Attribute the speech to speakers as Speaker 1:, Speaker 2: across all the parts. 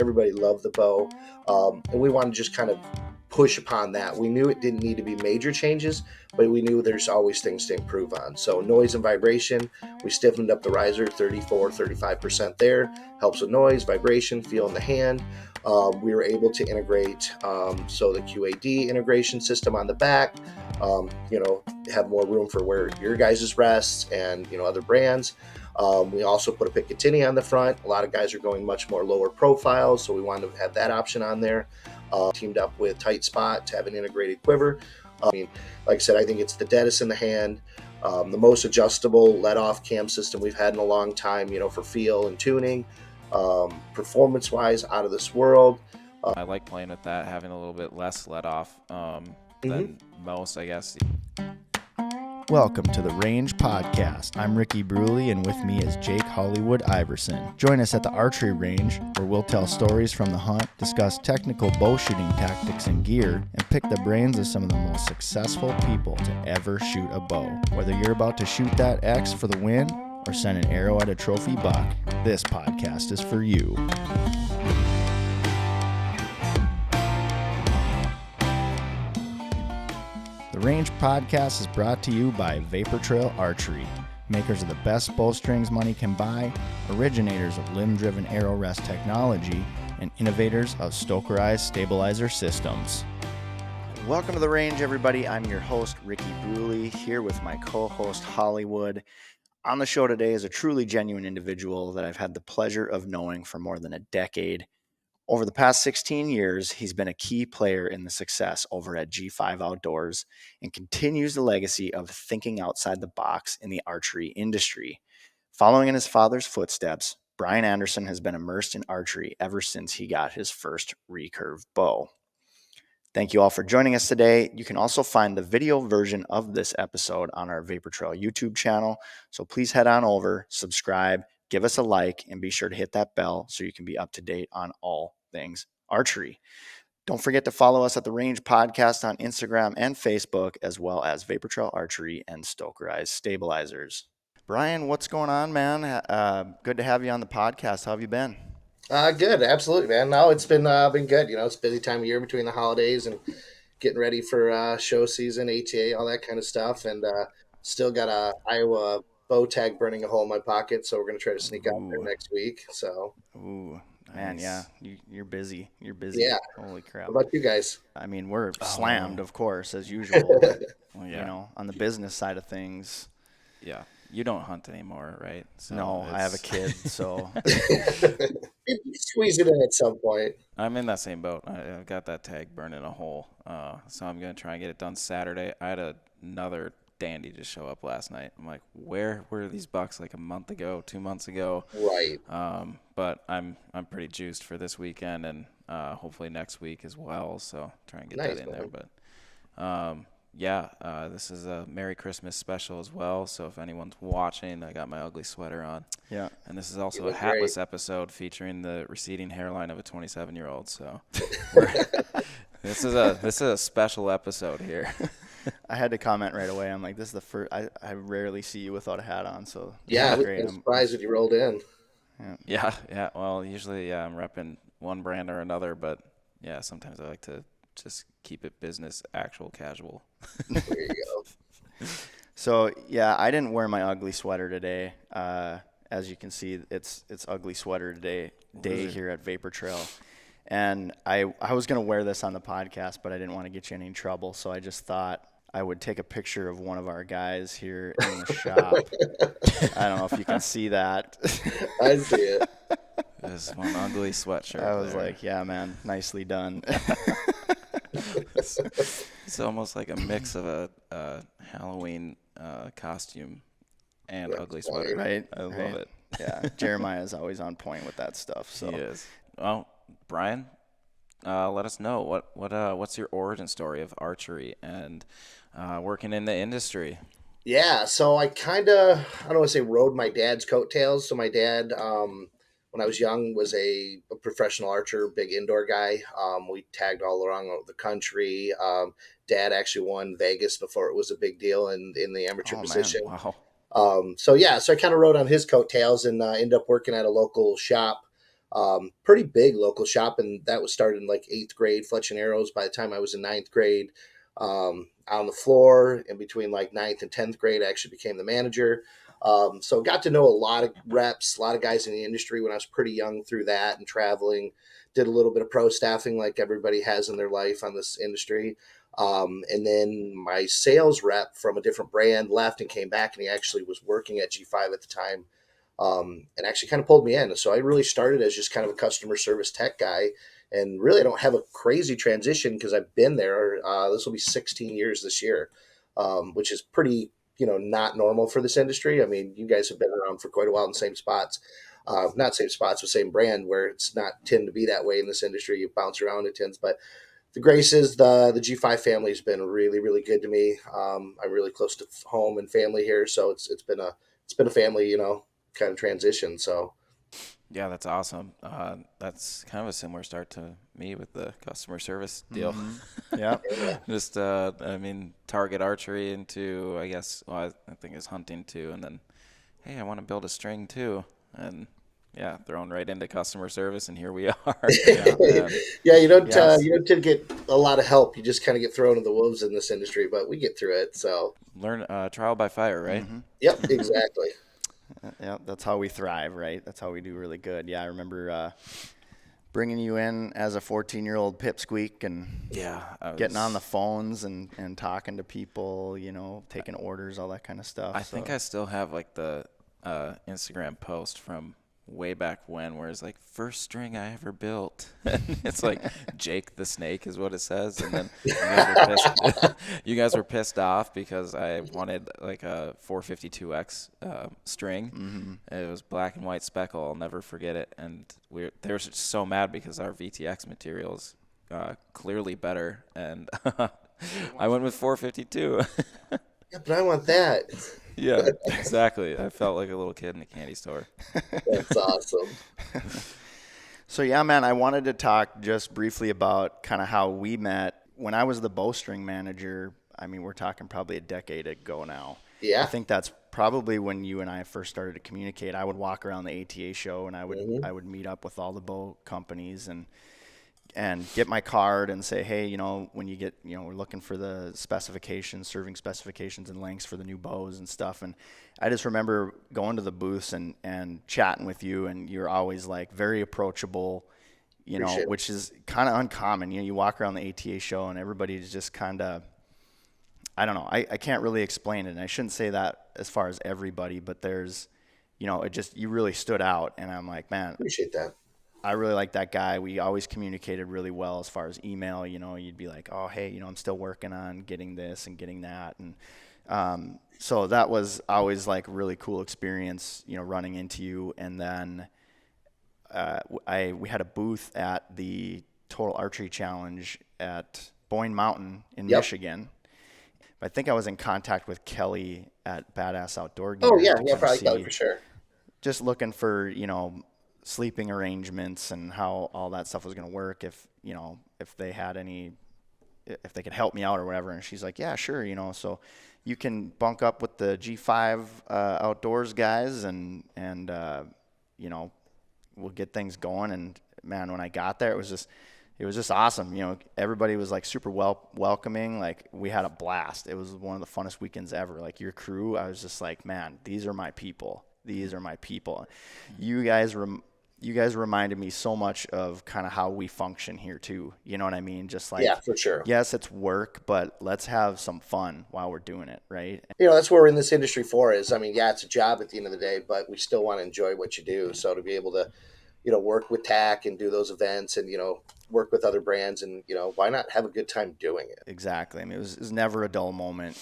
Speaker 1: Everybody loved the bow, and we wanted to just kind of push upon that. We knew it didn't need to be major changes, but we knew there's always things to improve on. So noise and vibration, we stiffened up the riser 34-35% there, helps with noise, vibration, feel in the hand. We were able to integrate so the QAD integration system on the back, have more room for where your guys' rests and other brands. We also put a Picatinny on the front. A lot of guys are going much more lower profile, so we wanted to have that option on there. Teamed up with Tight Spot to have an integrated quiver. Like I said, I think it's the deadest in the hand, the most adjustable let-off cam system we've had in a long time, for feel and tuning. Performance-wise, out of this world.
Speaker 2: I like playing with that, having a little bit less let-off than most, I guess.
Speaker 3: Welcome to the Range Podcast. I'm Ricky Bruley, and with me is Jake Hollywood Iverson. Join us at the Archery Range, where we'll tell stories from the hunt, discuss technical bow shooting tactics and gear, and pick the brains of some of the most successful people to ever shoot a bow. Whether you're about to shoot that X for the win or send an arrow at a trophy buck, this podcast is for you. The Range Podcast is brought to you by Vapor Trail Archery, makers of the best bowstrings money can buy, originators of limb-driven arrow rest technology, and innovators of Stokerized stabilizer systems. Welcome to The Range, everybody. I'm your host, Ricky Bruley, here with my co-host, Hollywood. On the show today is a truly genuine individual that I've had the pleasure of knowing for more than a decade. Over the past 16 years, he's been a key player in the success over at G5 Outdoors and continues the legacy of thinking outside the box in the archery industry. Following in his father's footsteps, Brian Anderson has been immersed in archery ever since he got his first recurve bow. Thank you all for joining us today. You can also find the video version of this episode on our Vapor Trail YouTube channel, so please head on over, subscribe, give us a like, and be sure to hit that bell so you can be up to date on all things archery. Don't forget to follow us at the Range Podcast on Instagram and Facebook, as well as Vapor Trail Archery and Stokerized Stabilizers. Brian, what's going on, man? Good to have you on the podcast. How have you been?
Speaker 1: Good, absolutely, man. No, it's been good. It's a busy time of year between the holidays and getting ready for show season, ATA, all that kind of stuff, and still got a Iowa bow tag burning a hole in my pocket, so we're going to try to sneak out there next week. So,
Speaker 3: man,
Speaker 2: Nice.
Speaker 3: yeah, you're busy. You're busy.
Speaker 1: Yeah.
Speaker 3: Holy crap.
Speaker 1: What about you guys?
Speaker 3: I mean, we're slammed, of course, as usual. But,
Speaker 2: Well, yeah.
Speaker 3: on the business side of things,
Speaker 2: Yeah. You don't hunt anymore, right? So
Speaker 3: no, I have a kid, so
Speaker 1: Squeeze it in at some point.
Speaker 2: I'm in that same boat. I've got that tag burning a hole. So I'm going to try and get it done Saturday. I had another dandy just show up last night. I'm like, where were these bucks like a month ago, 2 months ago?
Speaker 1: Right.
Speaker 2: But I'm pretty juiced for this weekend and hopefully next week as well. So try and get
Speaker 1: Nice,
Speaker 2: that in
Speaker 1: man.
Speaker 2: there. But this is a Merry Christmas special as well. So if anyone's watching, I got my ugly sweater on.
Speaker 3: yeah.
Speaker 2: And this is also
Speaker 1: You
Speaker 2: a
Speaker 1: look
Speaker 2: hatless
Speaker 1: great.
Speaker 2: episode featuring the receding hairline of a 27-year-old. So this is a special episode here.
Speaker 3: I had to comment right away. I'm like, this is the first. I rarely see you without a hat on, so
Speaker 1: Yeah, I
Speaker 3: that's
Speaker 1: was
Speaker 3: great.
Speaker 1: surprised when you rolled in.
Speaker 2: Yeah. Well, usually, I'm repping one brand or another, but yeah, sometimes I like to just keep it business, actual, casual.
Speaker 1: There you go.
Speaker 3: So yeah, I didn't wear my ugly sweater today. As you can see, it's ugly sweater day here at Vapor Trail, and I was gonna wear this on the podcast, but I didn't want to get you in any trouble, so I just thought I would take a picture of one of our guys here in the shop. I don't know if you can see that.
Speaker 1: I see it.
Speaker 2: This one ugly sweatshirt.
Speaker 3: I was
Speaker 2: there.
Speaker 3: like, yeah, man, nicely done.
Speaker 2: It's almost like a mix of a Halloween costume and
Speaker 1: That's
Speaker 2: ugly
Speaker 1: funny.
Speaker 2: sweater.
Speaker 3: Right?
Speaker 2: I love
Speaker 3: Right.
Speaker 2: it.
Speaker 3: Yeah, Jeremiah's always on point with that stuff. So
Speaker 2: He is. Well, Brian, let us know what's your origin story of archery and working in the industry.
Speaker 1: Yeah, so I don't want to say rode my dad's coattails. So my dad, when I was young, was a professional archer, big indoor guy. We tagged all around the country. Dad actually won Vegas before it was a big deal in the amateur
Speaker 3: Oh, man,
Speaker 1: position.
Speaker 3: wow.
Speaker 1: So I kind of rode on his coattails and ended up working at a local shop Pretty big local shop, and that was started in like 8th grade, Fletch and Arrows. By the time I was in 9th grade, on the floor in between like 9th and 10th grade, I actually became the manager. So got to know a lot of reps, a lot of guys in the industry when I was pretty young through that and traveling. Did a little bit of pro staffing like everybody has in their life on this industry. And then my sales rep from a different brand left and came back, and he actually was working at G5 at the time, and actually kind of pulled me in. So I really started as just kind of a customer service tech guy, and really I don't have a crazy transition because I've been there. This will be 16 years this year, which is pretty, not normal for this industry. I mean, you guys have been around for quite a while in the same spots. Not same spots, but same brand, where it's not tend to be that way in this industry. You bounce around, it tends, but the Graces, the G5 family has been really, really good to me. I'm really close to home and family here, so it's been a family, kind of transition. So
Speaker 2: Yeah, that's awesome. That's kind of a similar start to me with the customer service deal.
Speaker 3: Yeah.
Speaker 1: yeah,
Speaker 2: Just, target archery into, I guess, well, I think it's hunting too. And then, hey, I want to build a string too. And yeah, thrown right into customer service, and here we are. Yeah,
Speaker 1: yeah, you don't
Speaker 3: Yes.
Speaker 1: you don't tend to get a lot of help. You just kind of get thrown to the wolves in this industry, but we get through it. So
Speaker 2: learn trial by fire, right?
Speaker 1: yep, exactly.
Speaker 3: Yeah, that's how we thrive, right? That's how we do really good. Yeah, I remember bringing you in as a 14-year-old pipsqueak and
Speaker 2: Yeah,
Speaker 3: getting on the phones and talking to people, taking orders, all that kind of stuff.
Speaker 2: I think I still have like the Instagram post from way back when, where it's like first string I ever built. And it's like Jake the Snake is what it says, and then you guys were pissed off because I wanted like a 452X string. It was black and white speckle. I'll never forget it. And they were so mad because our VTX materials clearly better, and I went with 452.
Speaker 1: Yeah, but I want that.
Speaker 2: Yeah, exactly. I felt like a little kid in a candy store.
Speaker 1: That's awesome.
Speaker 3: So yeah, man, I wanted to talk just briefly about kind of how we met. When I was the bowstring manager, I mean, we're talking probably a decade ago now.
Speaker 1: Yeah.
Speaker 3: I think that's probably when you and I first started to communicate. I would walk around the ATA show and I would meet up with all the bow companies and get my card and say, hey, when you get, we're looking for the specifications, serving specifications and lengths for the new bows and stuff. And I just remember going to the booths and chatting with you, and you're always like very approachable,
Speaker 1: Appreciate it.
Speaker 3: which is kind of uncommon. You walk around the ATA show and everybody's just kind of, I don't know. I can't really explain it. And I shouldn't say that as far as everybody, but there's, you really stood out. And I'm like, man,
Speaker 1: Appreciate that.
Speaker 3: I really like that guy. We always communicated really well as far as email. You'd be like, oh, hey, I'm still working on getting this and getting that. And so that was always like a really cool experience, running into you. And then we had a booth at the Total Archery Challenge at Boyne Mountain in Michigan. I think I was in contact with Kelly at Badass Outdoor Gear.
Speaker 1: Oh, yeah, probably Kelly for sure.
Speaker 3: Just looking for, sleeping arrangements and how all that stuff was going to work, if they had if they could help me out or whatever. And she's like, yeah, sure. So you can bunk up with the G5 outdoors guys and we'll get things going. And man, when I got there, it was just awesome. Everybody was like super welcoming. Like we had a blast. It was one of the funnest weekends ever. Like your crew, I was just like, man, these are my people. You guys reminded me so much of kind of how we function here too. You know what I mean? Just like,
Speaker 1: Yeah, for sure.
Speaker 3: Yes, it's work, but let's have some fun while we're doing it, right?
Speaker 1: That's what we're in this industry for. It's a job at the end of the day, but we still want to enjoy what you do. So to be able to, work with TAC and do those events and, work with other brands and, why not have a good time doing it?
Speaker 3: Exactly. I mean, it was never a dull moment,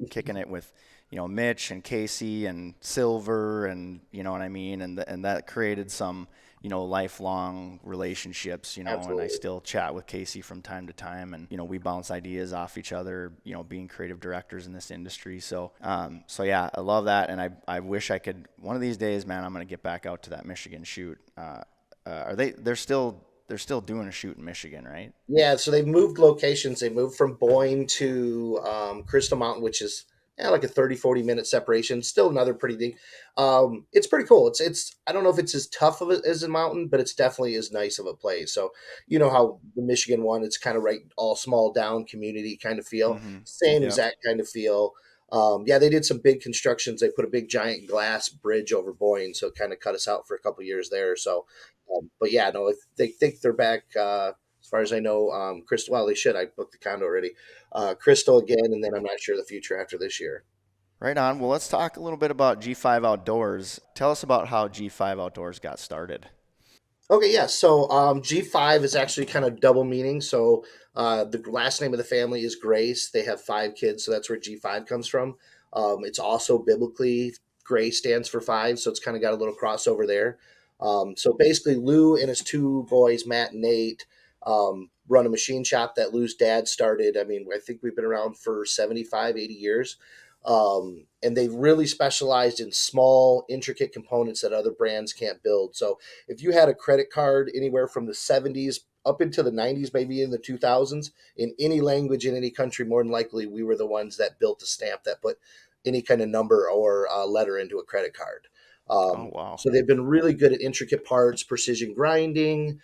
Speaker 3: kicking it with, Mitch and Casey and Silver and, you know what I mean? And that created some, lifelong relationships,
Speaker 1: Absolutely.
Speaker 3: And I still chat with Casey from time to time, and, we bounce ideas off each other, being creative directors in this industry. So yeah, I love that. And I wish I could, one of these days, man, I'm going to get back out to that Michigan shoot. They're still doing a shoot in Michigan, right?
Speaker 1: Yeah. So they've moved locations. They moved from Boyne to Crystal Mountain, which is like a 30-40 minute separation. Still another pretty deep. It's pretty cool. It's I don't know if it's as tough of as a mountain, but it's definitely as nice of a place. So you know how the Michigan one, it's kind of right all small down community kind of feel.
Speaker 3: Mm-hmm.
Speaker 1: Same
Speaker 3: Yep.
Speaker 1: exact kind of feel. Yeah, they did some big constructions. They put a big giant glass bridge over Boyne, so it kind of cut us out for a couple years there. So, but yeah, no, if they think they're back. As far as I know, Crystal. Well, they should. I booked the condo already. Crystal again, and then I'm not sure the future after this year.
Speaker 3: Right on. Well, let's talk a little bit about G5 Outdoors. Tell us about how G5 Outdoors got started.
Speaker 1: Okay, yeah. So G5 is actually kind of double meaning. So the last name of the family is Grace. They have 5 kids, so that's where G5 comes from. It's also biblically Grace stands for 5, so it's kind of got a little crossover there. So basically, Lou and his 2 boys, Matt and Nate, run a machine shop that Lou's dad started. I mean, I think we've been around for 75, 80 years. And they've really specialized in small, intricate components that other brands can't build. So if you had a credit card anywhere from the 70s up into the 90s, maybe in the 2000s, in any language in any country, more than likely we were the ones that built the stamp that put any kind of number or letter into a credit card.
Speaker 3: Oh, wow.
Speaker 1: So they've been really good at intricate parts, precision grinding.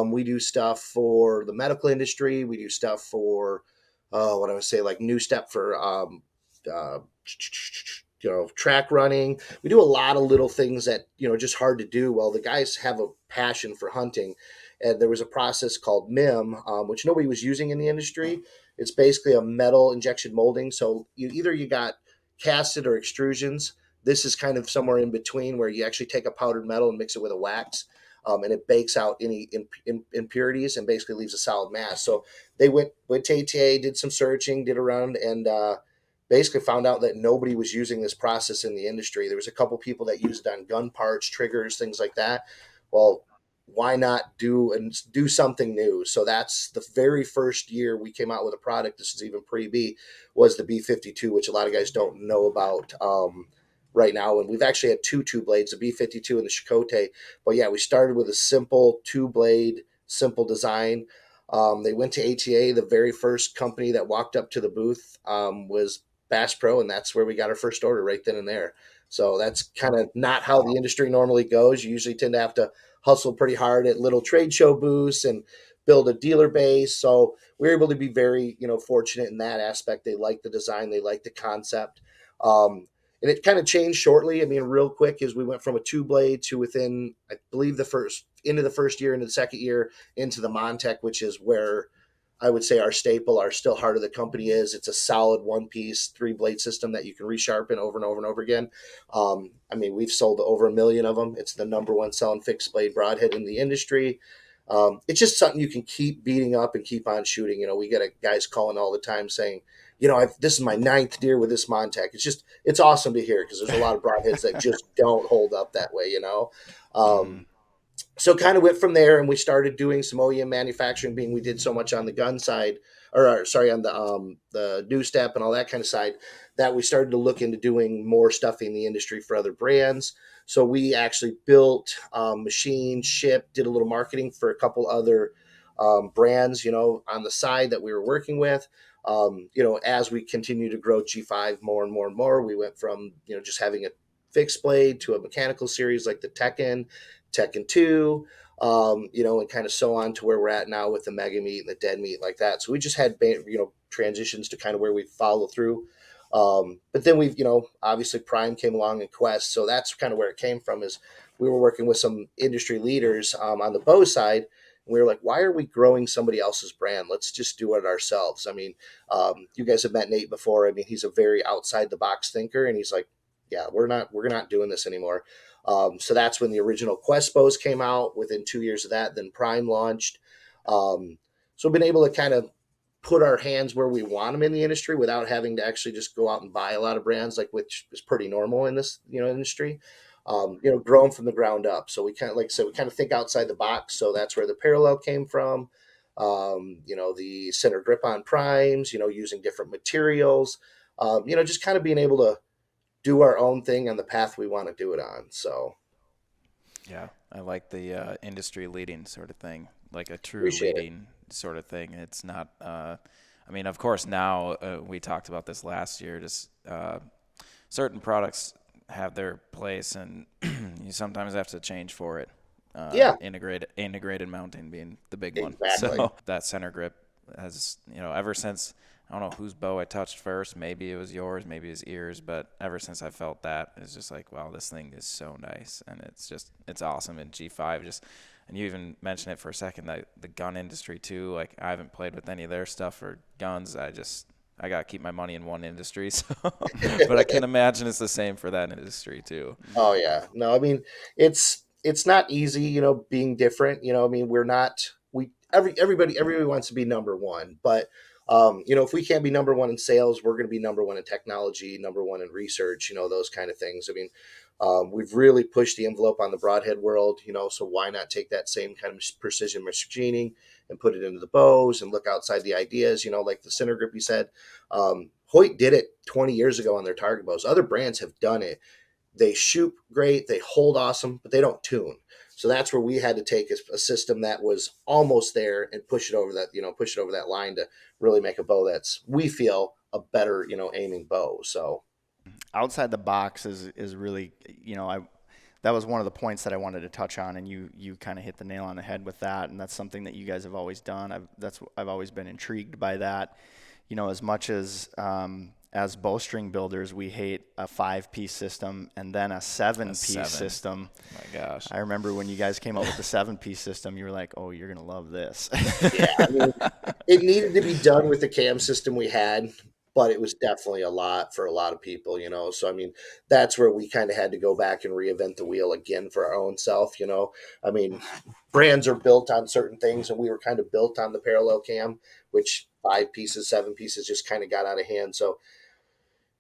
Speaker 1: We do stuff for the medical industry. We do stuff for, what I would say, like New Step for uh, track running. We do a lot of little things that just hard to do. Well, the guys have a passion for hunting, and there was a process called MIM, which nobody was using in the industry. It's basically a metal injection molding. So you got casted or extrusions. This is kind of somewhere in between where you actually take a powdered metal and mix it with a wax. And it bakes out any impurities and basically leaves a solid mass. So they went to ATA, did some searching, did around, and basically found out that nobody was using this process in the industry. There was a couple people that used it on gun parts, triggers, things like that. Well, why not do something new? So that's the very first year we came out with a product. This is even pre-B, was the B52, which a lot of guys don't know about right now. And we've actually had two blades, the B52 and the Chicote. But yeah, we started with a simple 2 blade, simple design. They went to ATA. The very first company that walked up to the booth was Bass Pro, and that's where we got our first order right then and there. So that's kind of not how the industry normally goes. You usually tend to have to hustle pretty hard at little trade show booths and build a dealer base. So we were able to be very, fortunate in that aspect. They liked the design, they liked the concept. And it kind of changed shortly. I mean, real quick, as we went from a 2 blade to within, I believe, into the first year, into the second year, into the Montec, which is where I would say our staple, our still heart of the company is. It's a solid 1-piece 3 blade system that you can resharpen over and over and over again. I mean, we've sold over 1 million of them. It's the #1 selling fixed blade broadhead in the industry. It's just something you can keep beating up and keep on shooting. We get guys calling all the time saying, this is my 9th deer with this Montec. It's awesome to hear because there's a lot of broadheads that just don't hold up that way.
Speaker 3: Mm-hmm.
Speaker 1: So kind of went from there, and we started doing some OEM manufacturing, being we did so much on the gun side, or sorry, on the new step and all that kind of side, that we started to look into doing more stuff in the industry for other brands. So we actually built machines, shipped, did a little marketing for a couple other brands, on the side that we were working with. As we continue to grow G5 more and more and more, we went from just having a fixed blade to a mechanical series like the Tekken 2, and kind of so on to where we're at now with the Mega Meat and the Dead Meat like that. So we just had, transitions to kind of where we follow through. But then we've, obviously Prime came along and Quest. So that's kind of where it came from, is we were working with some industry leaders on the bow side. And we were like, why are we growing somebody else's brand? Let's just do it ourselves. I mean, you guys have met Nate before. I mean, he's a very outside the box thinker, and he's like, yeah, we're not doing this anymore. So that's when the original Quest bows came out. Within 2 years of that, then Prime launched. So we've been able to kind of put our hands where we want them in the industry without having to actually just go out and buy a lot of brands, like which is pretty normal in this industry. Grow them from the ground up. So we kind of, like I said, we kind of think outside the box. So that's where the Parallel came from. The center grip on primes. Using different materials. Just kind of being able to do our own thing on the path we want to do it on. So
Speaker 2: Yeah, I like the industry leading sort of thing, like a true
Speaker 1: appreciate it.
Speaker 2: leading sort of thing. It's not, I mean, of course, now we talked about this last year, just certain products have their place, and you sometimes have to change for it.
Speaker 1: Yeah,
Speaker 2: Integrated mounting being the big one.
Speaker 1: exactly.
Speaker 2: So that center grip has, ever since, I don't know whose bow I touched first. Maybe it was yours, maybe his ears, but ever since I felt that, it's just like, wow, this thing is so nice, and it's awesome. And G5 and you even mentioned it for a second, that the gun industry too. Like, I haven't played with any of their stuff or guns. I got to keep my money in one industry. So, but I can imagine it's the same for that industry too.
Speaker 1: Oh yeah. No, I mean, it's not easy, being different. I mean, we're not we everybody wants to be number one, but if we can't be number one in sales, we're going to be number one in technology, number one in research, those kind of things. I mean, we've really pushed the envelope on the broadhead world, so why not take that same kind of precision machining and put it into the bows and look outside the ideas, like the center grip you said. Hoyt did it 20 years ago on their target bows. Other brands have done it. They shoot great, they hold awesome, but they don't tune. So that's where we had to take a system that was almost there and push it over that line to really make a bow that's, we feel, a better, aiming bow. So
Speaker 3: Outside the box is really, that was one of the points that I wanted to touch on, and you kind of hit the nail on the head with that, and that's something that you guys have always done. I've always been intrigued by that. As much as bowstring builders, we hate a 5-piece system and then a 7-piece system.
Speaker 2: Oh my gosh.
Speaker 3: I remember when you guys came up with the 7-piece system, you were like, oh, you're going to love this.
Speaker 1: yeah, I mean, it needed to be done with the cam system we had, but it was definitely a lot for a lot of people, So, I mean, that's where we kind of had to go back and reinvent the wheel again for our own self, I mean, brands are built on certain things, and we were kind of built on the parallel cam, which 5 pieces, 7 pieces just kind of got out of hand. So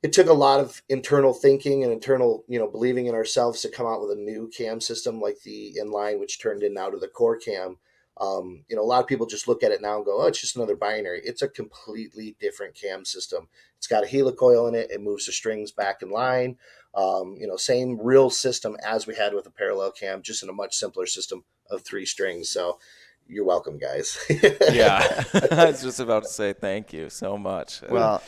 Speaker 1: it took a lot of internal thinking and internal, believing in ourselves to come out with a new cam system like the inline, which turned in now to the core cam. A lot of people just look at it now and go, oh, it's just another binary. It's a completely different cam system. It's got a helicoil in it. It moves the strings back in line. Same real system as we had with a parallel cam, just in a much simpler system of 3 strings. So you're welcome, guys.
Speaker 2: Yeah. I was just about to say thank you so much.
Speaker 3: Well,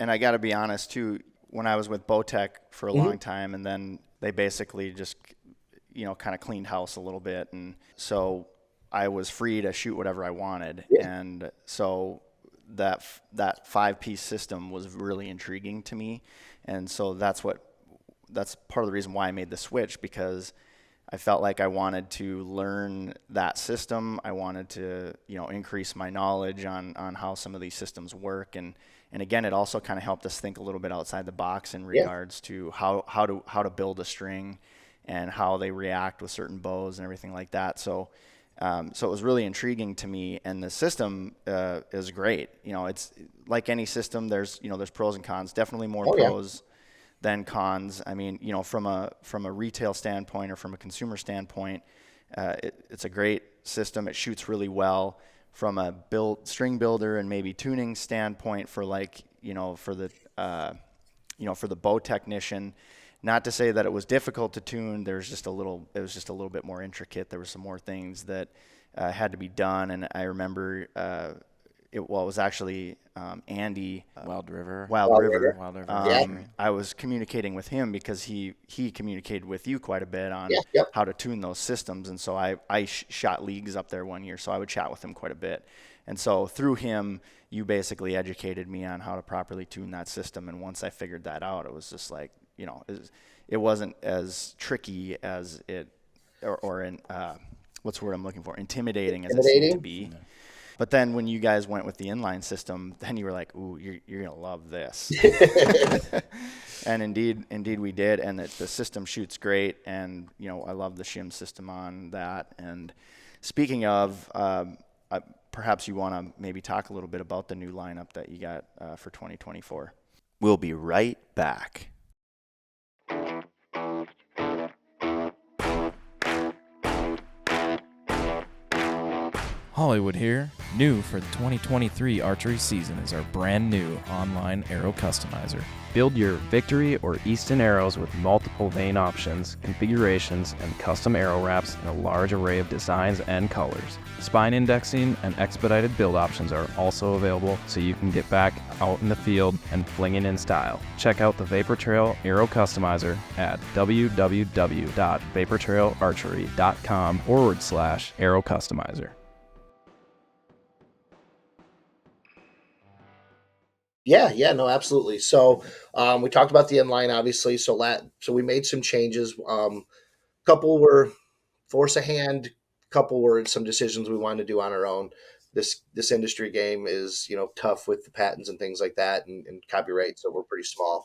Speaker 3: and I got to be honest too, when I was with Bowtech for a long time, and then they basically just, kind of cleaned house a little bit. And so I was free to shoot whatever I wanted. Yeah. And so that 5-piece system was really intriguing to me. And so that's part of the reason why I made the switch, because I felt like I wanted to learn that system. I wanted to, increase my knowledge on how some of these systems work. And again, it also kind of helped us think a little bit outside the box in regards to how to build a string and how they react with certain bows and everything like that. So it was really intriguing to me, and the system is great. It's like any system. There's pros and cons. Definitely more pros than cons. I mean, from a retail standpoint or from a consumer standpoint, it's a great system. It shoots really well. From a string builder and maybe tuning standpoint, for the bow technician, not to say that it was difficult to tune. It was just a little bit more intricate. There were some more things that had to be done. And I remember it was actually Andy
Speaker 2: Wild River.
Speaker 3: I was communicating with him because he communicated with you quite a bit on how to tune those systems, and so I shot leagues up there one year, so I would chat with him quite a bit. And so through him, you basically educated me on how to properly tune that system. And once I figured that out, it was just like, it wasn't as tricky as what's the word I'm looking for? Intimidating as it seemed to be. But then when you guys went with the inline system, then you were like, ooh, you're going to love this. And indeed we did. And the system shoots great. And, I love the shim system on that. And speaking of, perhaps you want to maybe talk a little bit about the new lineup that you got for 2024. We'll be right back.
Speaker 4: Hollywood here. New for the 2023 archery season is our brand new online arrow customizer. Build your Victory or Easton arrows with multiple vane options, configurations, and custom arrow wraps in a large array of designs and colors. Spine indexing and expedited build options are also available, so you can get back out in the field and flinging in style. Check out the Vapor Trail Arrow Customizer at www.vaportrailarchery.com/arrow customizer.
Speaker 1: Yeah, no, absolutely. So we talked about the inline, obviously. So we made some changes. Couple were force a hand, couple were some decisions we wanted to do on our own. This industry game is tough with the patents and things like that, and copyright, so we're pretty small.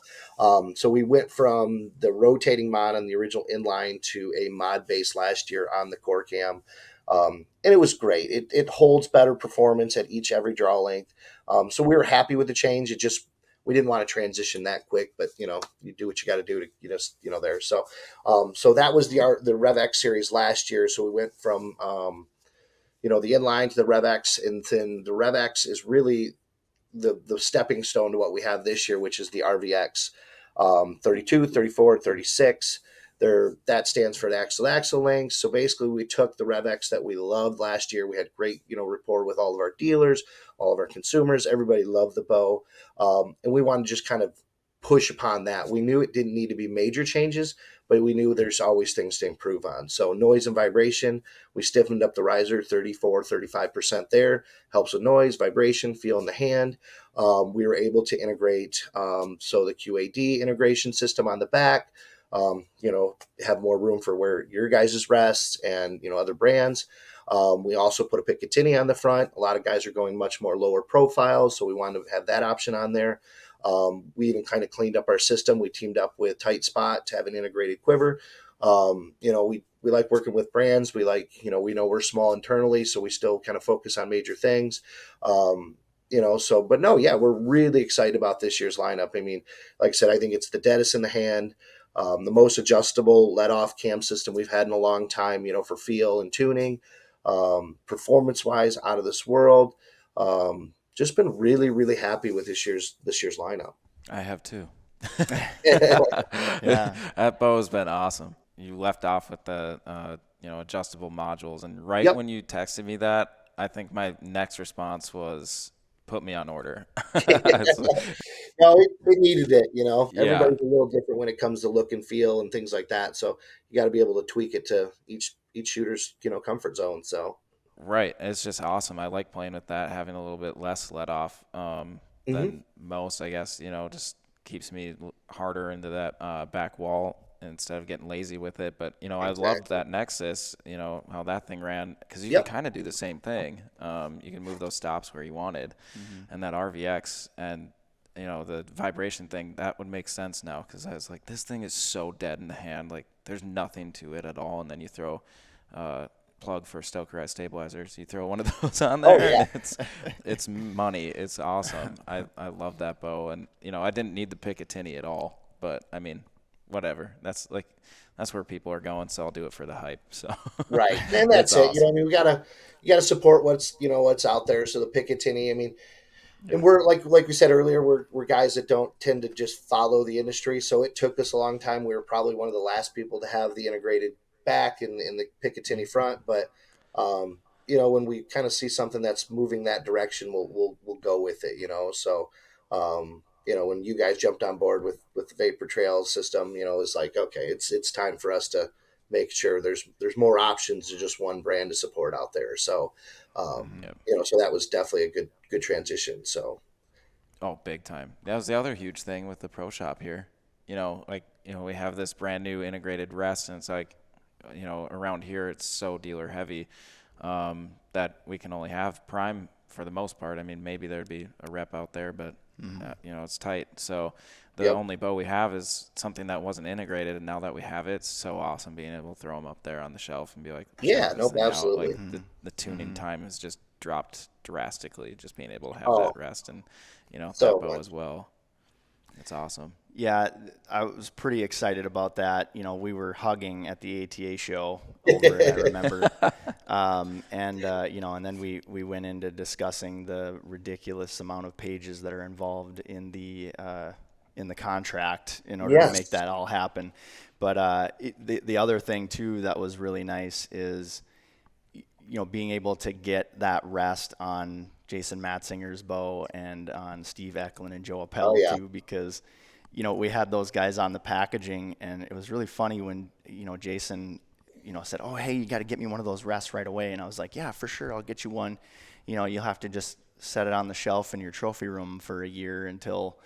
Speaker 1: So we went from the rotating mod on the original inline to a mod base last year on the core cam. And it was great. It holds better performance at every draw length. So we were happy with the change. We didn't want to transition that quick, but you do what you got to do to there. So that was the Rev X series last year. So we went from the inline to the Rev X, and then the Rev X is really the stepping stone to what we have this year, which is the RVX 32, 34, 36. That stands for the axle length. So basically, we took the Rev X that we loved last year. We had great rapport with all of our dealers, all of our consumers. Everybody loved the bow, and we wanted to just kind of push upon that. We knew it didn't need to be major changes, but we knew there's always things to improve on. So noise and vibration, we stiffened up the riser 34, 35% there. Helps with noise, vibration, feel in the hand. We were able to integrate so the QAD integration system on the back, have more room for where your guys' rests and other brands. We also put a Picatinny on the front. A lot of guys are going much more lower profiles, so we wanted to have that option on there. We even kind of cleaned up our system. We teamed up with Tight Spot to have an integrated quiver. We like working with brands. We like, we know we're small internally, so we still kind of focus on major things. But no, yeah, we're really excited about this year's lineup. I mean, like I said, I think it's the deadest in the hand, the most adjustable let-off cam system we've had in a long time, for feel and tuning, performance-wise, out of this world. Just been really, really happy with this year's lineup.
Speaker 2: I have too.
Speaker 3: Yeah.
Speaker 2: That bow has been awesome. You left off with the adjustable modules, and
Speaker 1: Yep.
Speaker 2: when you texted me that, I think my next response was put me on order.
Speaker 1: No, it needed it.
Speaker 2: Yeah.
Speaker 1: Everybody's a little different when it comes to look and feel and things like that. So you got to be able to tweak it to each shooter's comfort zone. So
Speaker 2: Right. It's just awesome. I like playing with that, having a little bit less let off than most, I guess, just keeps me harder into that back wall instead of getting lazy with it. But, I loved that Nexus, how that thing ran, because you can kind of do the same thing. You can move those stops where you wanted. And that RVX and, the vibration thing, that would make sense now, because I was like, this thing is so dead in the hand. Like, there's nothing to it at all. And then you throw plug for Stokerite stabilizers. You throw one of those on there, and it's money. It's awesome. I love that bow, and I didn't need the Picatinny at all, but I mean, whatever. That's where people are going, so I'll do it for the hype. So
Speaker 1: right, and that's it.
Speaker 2: Awesome.
Speaker 1: You gotta support what's out there. So the Picatinny, I mean. And we're like we said earlier, we're guys that don't tend to just follow the industry. So it took us a long time. We were probably one of the last people to have the integrated back and the Picatinny front. But when we kind of see something that's moving that direction, we'll go with it. So when you guys jumped on board with the Vapor Trail system, it's like, okay, it's time for us to make sure there's more options than just one brand to support out there. So so that was definitely a good transition. So
Speaker 2: big time. That was the other huge thing with the pro shop here. We have this brand new integrated rest, and it's like, around here it's so dealer heavy that we can only have prime for the most part. I mean, maybe there'd be a rep out there, but it's tight. So the only bow we have is something that wasn't integrated, and now that we have it, it's so awesome being able to throw them up there on the shelf and be like,
Speaker 1: absolutely.
Speaker 2: Like the tuning time has just dropped drastically, just being able to have that rest and that bow as well. It's awesome.
Speaker 3: Yeah, I was pretty excited about that. We were hugging at the ATA show over it, I remember. And then we went into discussing the ridiculous amount of pages that are involved in the in the contract in order to
Speaker 1: Yes.
Speaker 3: make that all happen. But the other thing too that was really nice is, being able to get that rest on Jason Matzinger's bow and on Steve Eklund and Joe Appel too, because, we had those guys on the packaging, and it was really funny when, Jason, said, "Oh, hey, you got to get me one of those rests right away." And I was like, "Yeah, for sure. I'll get you one. You'll have to just set it on the shelf in your trophy room for a year until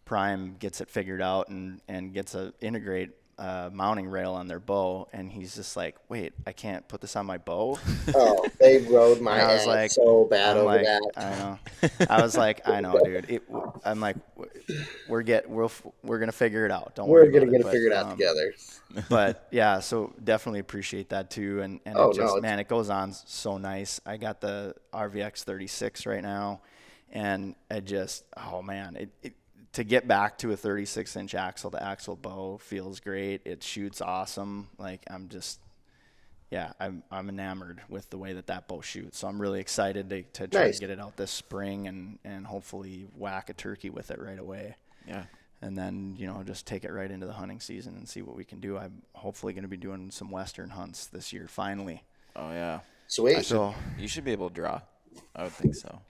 Speaker 3: Prime gets it figured out and gets a integrate mounting rail on their bow." And he's just like, "Wait, I can't put this on my bow?"
Speaker 1: Oh, they rode my
Speaker 3: I was
Speaker 1: ass
Speaker 3: like,
Speaker 1: so bad
Speaker 3: I'm
Speaker 1: over
Speaker 3: like,
Speaker 1: that.
Speaker 3: I know. I was like, I know, dude. I'm like, we're gonna figure it out. Don't worry
Speaker 1: We're gonna
Speaker 3: about
Speaker 1: get
Speaker 3: it.
Speaker 1: it figured out together.
Speaker 3: But yeah, so definitely appreciate that too. And
Speaker 1: Oh,
Speaker 3: it just,
Speaker 1: no,
Speaker 3: man, it goes on so nice. I got the RVX 36 right now, and it just, oh man, to get back to a 36-inch axle to axle bow feels great. It shoots awesome. Like I'm enamored with the way that bow shoots. So I'm really excited to try to get it out this spring and hopefully whack a turkey with it right away.
Speaker 2: Yeah.
Speaker 3: And then, just take it right into the hunting season and see what we can do. I'm hopefully going to be doing some Western hunts this year, finally.
Speaker 2: Oh, yeah.
Speaker 1: Sweet.
Speaker 3: So
Speaker 2: You should be able to draw. I would think so.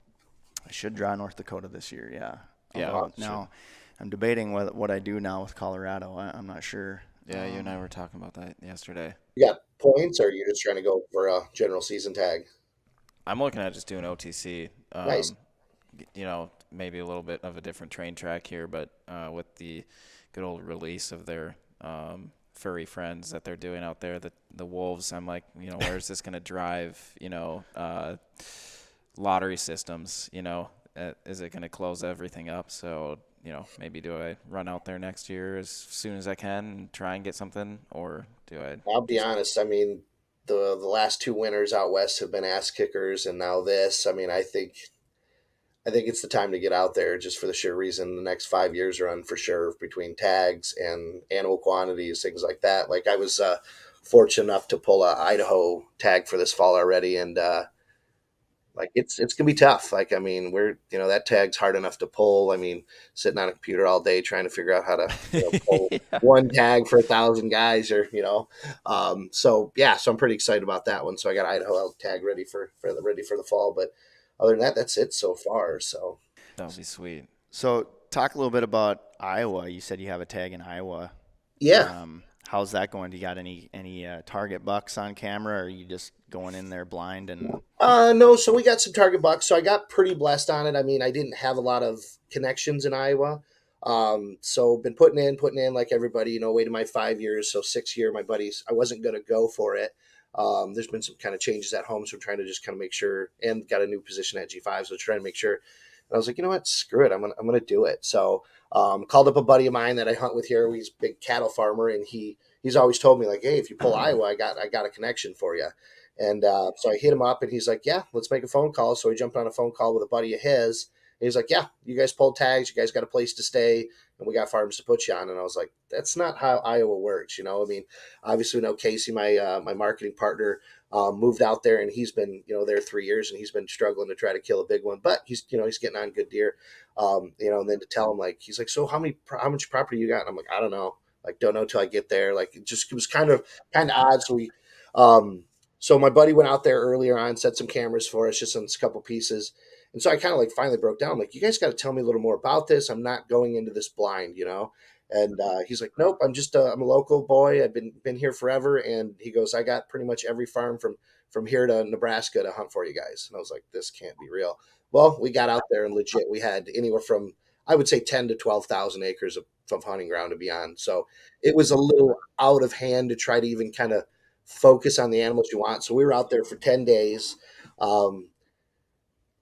Speaker 3: I should draw North Dakota this year, yeah.
Speaker 2: Yeah.
Speaker 3: Although now I'm debating what I do now with Colorado. I'm not sure.
Speaker 2: Yeah, you and I were talking about that yesterday.
Speaker 1: You got points, or are you just trying to go for a general season tag?
Speaker 2: I'm looking at just doing OTC.
Speaker 1: Nice.
Speaker 2: Maybe a little bit of a different train track here, but with the good old release of their furry friends that they're doing out there, the wolves, I'm like, where's this going to drive, lottery systems, is it going to close everything up? So, maybe do I run out there next year as soon as I can and try and get something, or do I?
Speaker 1: I'll be honest. I mean, the last two winners out west have been ass kickers, and now this. I mean, I think it's the time to get out there, just for the sheer reason the next 5 years run for sure, between tags and animal quantities, things like that. Like I was fortunate enough to pull a Idaho tag for this fall already, and like it's gonna be tough. Like I mean, that tag's hard enough to pull. I mean, sitting on a computer all day trying to figure out how to pull one tag for 1,000 guys, or so yeah. So I'm pretty excited about that one. So I got Idaho tag ready for the fall, but other than that, that's it so far. So
Speaker 2: That'll be sweet.
Speaker 3: So talk a little bit about Iowa. You said you have a tag in Iowa.
Speaker 1: yeah.
Speaker 3: How's that going? Do you got any target bucks on camera, or are you just going in there blind? And
Speaker 1: No, so we got some target bucks. So I got pretty blessed on it. I mean, I didn't have a lot of connections in Iowa. So been putting in like everybody, waited my 5 years. So 6 year, my buddies, I wasn't going to go for it. There's been some kind of changes at home. So I'm trying to just kind of make sure, and got a new position at G5. So trying to make sure. And I was like, you know what, screw it. I'm going to do it. So, called up a buddy of mine that I hunt with here. He's a big cattle farmer, and he's always told me like, hey, if you pull Iowa, I got a connection for you. And so I hit him up, and he's like, yeah, let's make a phone call. So we jumped on a phone call with a buddy of his. And he's like, yeah, you guys pulled tags. You guys got a place to stay, and we got farms to put you on. And I was like, that's not how Iowa works. I mean, obviously we know Casey, my marketing partner, moved out there, and he's been, there 3 years, and he's been struggling to try to kill a big one, but he's getting on good deer. And then to tell him, like, he's like, so how much property you got? And I'm like, I don't know. Like, don't know till I get there. Like, it was kind of odd. So so my buddy went out there earlier on, set some cameras for us, just on a couple pieces. And so I kind of like finally broke down. I'm like, you guys got to tell me a little more about this. I'm not going into this blind, And he's like, nope, I'm a local boy. I've been here forever. And he goes, I got pretty much every farm from here to Nebraska to hunt for you guys. And I was like, this can't be real. Well, we got out there, and legit, we had anywhere from, I would say, 10 to 12,000 acres of hunting ground to be on. So it was a little out of hand to try to even kind of focus on the animals you want. So we were out there for 10 days.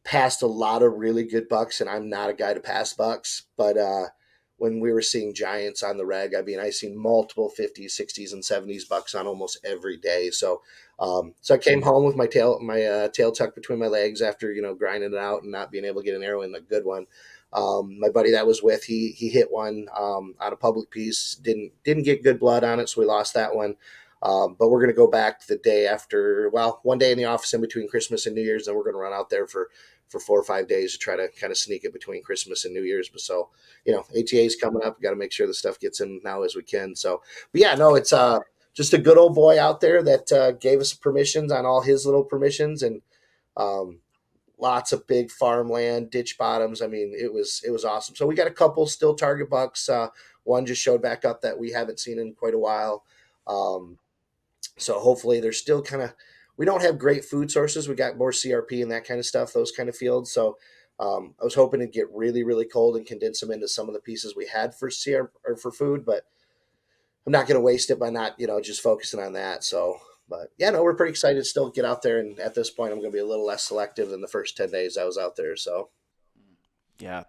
Speaker 1: Passed a lot of really good bucks, and I'm not a guy to pass bucks, but when we were seeing giants on the reg, I mean, I seen multiple 50s, 60s, and 70s bucks on almost every day. So I came home with my tail tucked between my legs after grinding it out and not being able to get an arrow in a good one. My buddy that was with, he hit one on a public piece, didn't get good blood on it, so we lost that one. But we're going to go back the day after, well, one day in the office in between Christmas and New Year's, and we're going to run out there for 4 or 5 days to try to kind of sneak it between Christmas and New Year's. But so, ATA is coming up. We got to make sure the stuff gets in now as we can. So, but yeah, no, it's just a good old boy out there that gave us permissions on all his little permissions, and um, lots of big farmland, ditch bottoms. I mean, it was awesome. So we got a couple still target bucks. One just showed back up that we haven't seen in quite a while. Um, so hopefully they're still kind of. We don't have great food sources. We got more CRP and that kind of stuff, those kind of fields. So I was hoping to get really, really cold and condense them into some of the pieces we had for CR or for food, but I'm not going to waste it by not, just focusing on that. So, but yeah, no, we're pretty excited to still get out there. And at this point, I'm going to be a little less selective than the first 10 days I was out there. So,
Speaker 2: Yeah,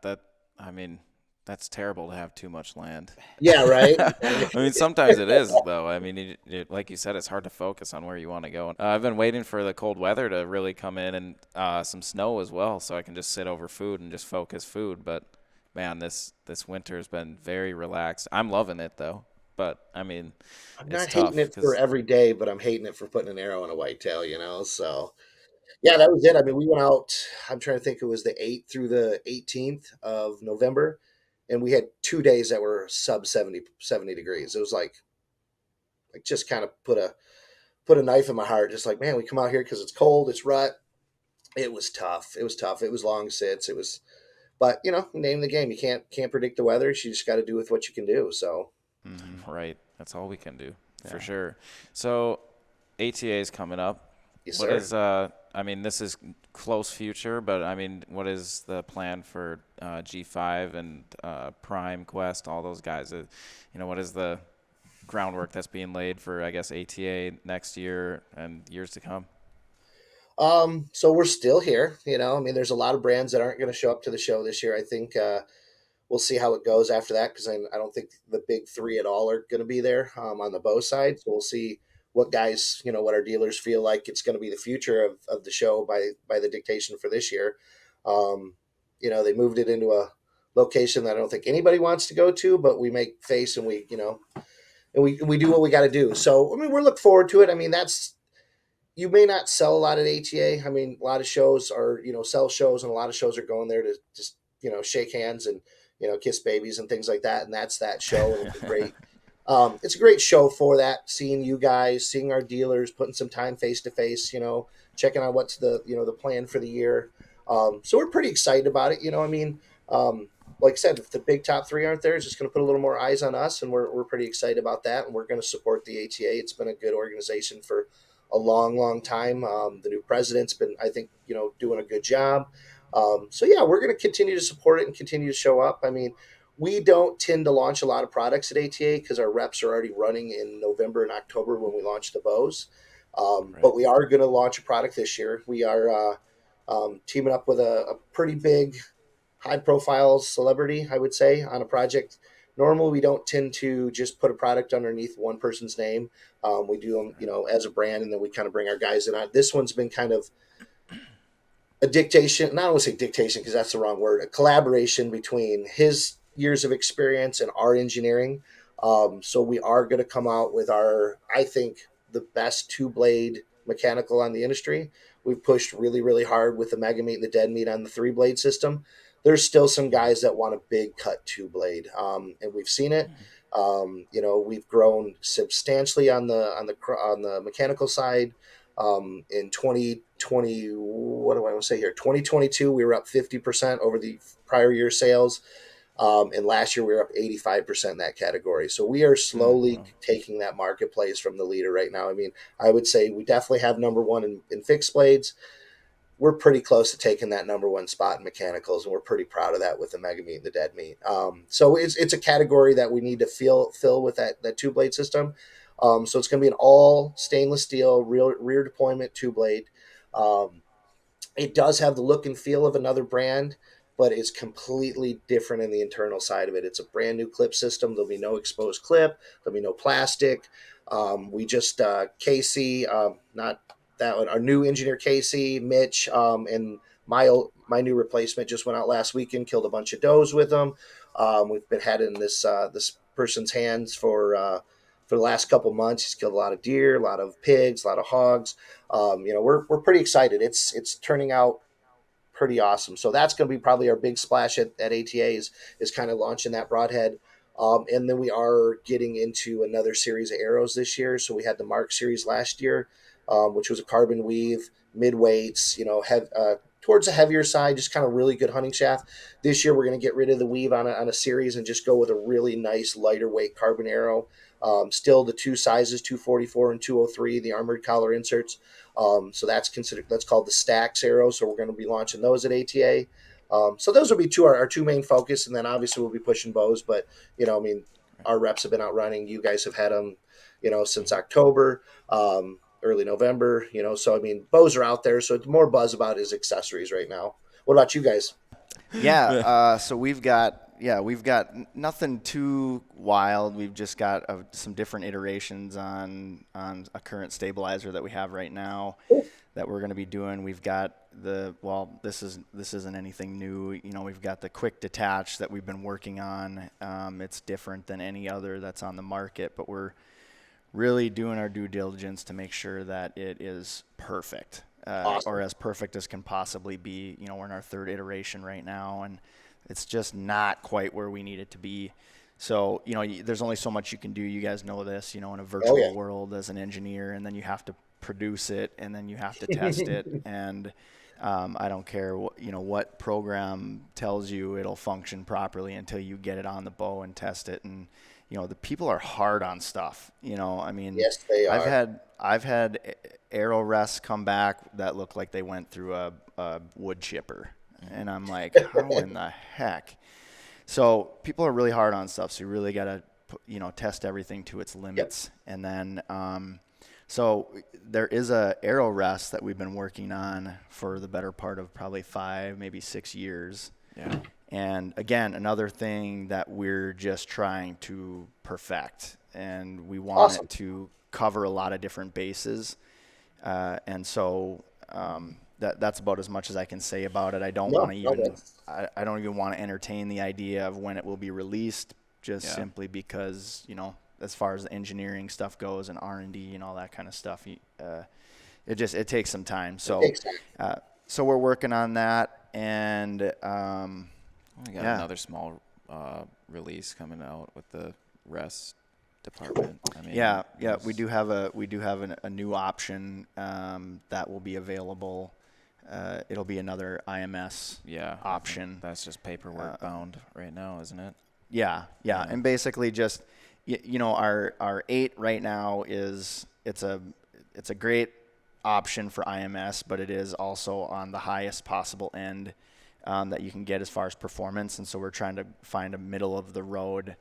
Speaker 2: I mean, that's terrible to have too much land.
Speaker 1: yeah, right.
Speaker 2: I mean, sometimes it is, though. I mean, like you said, it's hard to focus on where you want to go. I've been waiting for the cold weather to really come in and some snow as well, so I can just sit over food and just focus food. But, man, this winter has been very relaxed. I'm loving it, though. But, I mean,
Speaker 1: I'm
Speaker 2: it's
Speaker 1: not
Speaker 2: tough
Speaker 1: hating it for
Speaker 2: because
Speaker 1: every day, but I'm hating it for putting an arrow in a whitetail, So, yeah, that was it. I mean, we went out, I'm trying to think, it was the 8th through the 18th of November, and we had 2 days that were sub 70 degrees. It was like just kind of put a knife in my heart, just like, man, we come out here because it's cold, it's rut. It was tough. It was tough. It was long sits. It was, but name the game. You can't predict the weather. You just got to do with what you can do. So,
Speaker 2: right, that's all we can do for
Speaker 3: Yeah.
Speaker 2: sure. So, ATA is coming up.
Speaker 1: yes,
Speaker 2: What
Speaker 1: sir.
Speaker 2: is I mean, this is close future, but I mean, what is the plan for G5 and Prime Quest, all those guys? What is the groundwork that's being laid for, I guess, ATA next year and years to come?
Speaker 1: So we're still here. I mean, there's a lot of brands that aren't going to show up to the show this year. I think we'll see how it goes after that because I don't think the big three at all are going to be there on the bow side. So we'll see what guys, what our dealers feel like it's going to be the future of the show by the dictation for this year. They moved it into a location that I don't think anybody wants to go to, but we make face and we do what we got to do. So I mean, we're looking forward to it. I mean, that's you may not sell a lot at ATA. I mean, a lot of shows are, sell shows, and a lot of shows are going there to just, shake hands and, kiss babies and things like that. And that's that show. And it's a great, it's a great show for that. Seeing you guys, seeing our dealers, putting some time face to face, checking on what's the plan for the year. So we're pretty excited about it. I mean, like I said, if the big top three aren't there, it's just going to put a little more eyes on us, and we're pretty excited about that. And we're going to support the ATA. It's been a good organization for a long, long time. The new president's been, I think, doing a good job. So yeah, we're going to continue to support it and continue to show up. I mean, we don't tend to launch a lot of products at ATA because our reps are already running in November and October when we launch the bows.
Speaker 2: Right.
Speaker 1: But we are going to launch a product this year. We are teaming up with a pretty big, high-profile celebrity, I would say, on a project. Normally, we don't tend to just put a product underneath one person's name. We do them, as a brand, and then we kind of bring our guys in. This one's been kind of a dictation. Not want to say dictation because that's the wrong word. A collaboration between his years of experience and our engineering. So we are going to come out with I think, the best two-blade mechanical on the industry. We've pushed really, really hard with the Mega Meat and the Dead Meat on the three-blade system. There's still some guys that want a big cut two-blade, and we've seen it. We've grown substantially on the mechanical side. In 2020, what do I want to say here? 2022, we were up 50% over the prior year sales. And last year we were up 85% in that category. So we are slowly taking that marketplace from the leader right now. I mean, I would say we definitely have number one in fixed blades. We're pretty close to taking that number one spot in mechanicals, and we're pretty proud of that with the Mega Meat and the Dead Meat. So it's a category that we need to fill with that two blade system. So it's going to be an all stainless steel rear deployment two blade. It does have the look and feel of another brand, but it's completely different in the internal side of it. It's a brand new clip system. There'll be no exposed clip. There'll be no plastic. We just Casey, not that one. Our new engineer Casey, Mitch, and my new replacement just went out last weekend, killed a bunch of does with them. We've been had in this person's hands for for the last couple months. He's killed a lot of deer, a lot of pigs, a lot of hogs. We're pretty excited. It's turning out pretty awesome. So that's going to be probably our big splash at ATA is kind of launching that broadhead. And then we are getting into another series of arrows this year. So we had the Mark series last year, which was a carbon weave, mid weights, towards the heavier side, just kind of really good hunting shaft. This year we're going to get rid of the weave on a series and just go with a really nice lighter weight carbon arrow. Still the two sizes, 244 and 203, the armored collar inserts. So that's called the Stacks arrow. So we're going to be launching those at ATA. So those will be our two main focus, and then obviously we'll be pushing bows. But our reps have been out running. You guys have had them, since October, early November. So bows are out there. So it's more buzz about his accessories right now. What about you guys?
Speaker 3: Yeah. So we've got nothing too wild. We've just got some different iterations on a current stabilizer that we have right now that we're going to be doing. We've got this isn't anything new. We've got the quick detach that we've been working on. It's different than any other that's on the market, but we're really doing our due diligence to make sure that it is perfect,
Speaker 1: Awesome.
Speaker 3: or as perfect as can possibly be. We're in our third iteration right now, and it's just not quite where we need it to be. So, there's only so much you can do. You guys know this, in a virtual world as an engineer, and then you have to produce it, and then you have to test it. And I don't care what program tells you it'll function properly until you get it on the bow and test it. And, the people are hard on stuff.
Speaker 1: Yes, they are.
Speaker 3: I've had arrow rests come back that look like they went through a wood chipper. And I'm like, how in the heck? So people are really hard on stuff. So you really got to, test everything to its limits. Yep. And then, so there is a arrow rest that we've been working on for the better part of probably 5, maybe 6 years.
Speaker 2: Yeah.
Speaker 3: And again, another thing that we're just trying to perfect, and we want it to cover a lot of different bases. And so, that's about as much as I can say about it. I don't want to I don't even want to entertain the idea of when it will be released, simply because, as far as the engineering stuff goes and R&D and all that kind of stuff, it takes some time. So, so we're working on that, and
Speaker 2: we got another small release coming out with the rest department.
Speaker 3: We do have a new option that will be available. It'll be another IMS option.
Speaker 2: That's just paperwork bound right now, isn't it?
Speaker 3: Yeah. And basically just, our 8 right now it's a great option for IMS, but it is also on the highest possible end that you can get as far as performance. And so we're trying to find a middle of the road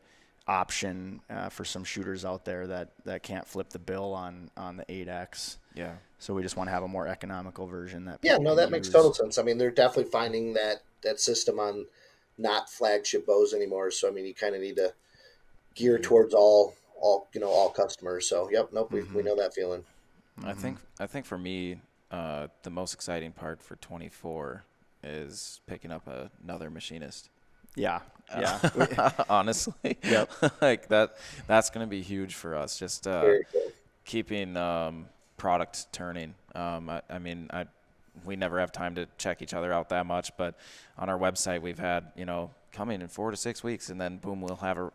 Speaker 3: option for some shooters out there that can't flip the bill on the 8X.
Speaker 1: Yeah.
Speaker 3: So we just want to have a more economical version that
Speaker 1: makes total sense. They're definitely finding that system on not flagship bows anymore. So you kind of need to gear towards all customers. So we know that feeling.
Speaker 2: Mm-hmm. I think for me, the most exciting part for 24 is picking up another machinist.
Speaker 3: Yeah.
Speaker 2: Honestly,
Speaker 3: yep.
Speaker 2: Like that's going to be huge for us. Just keeping product turning. We never have time to check each other out that much, but on our website we've had coming in 4 to 6 weeks, and then boom, we'll have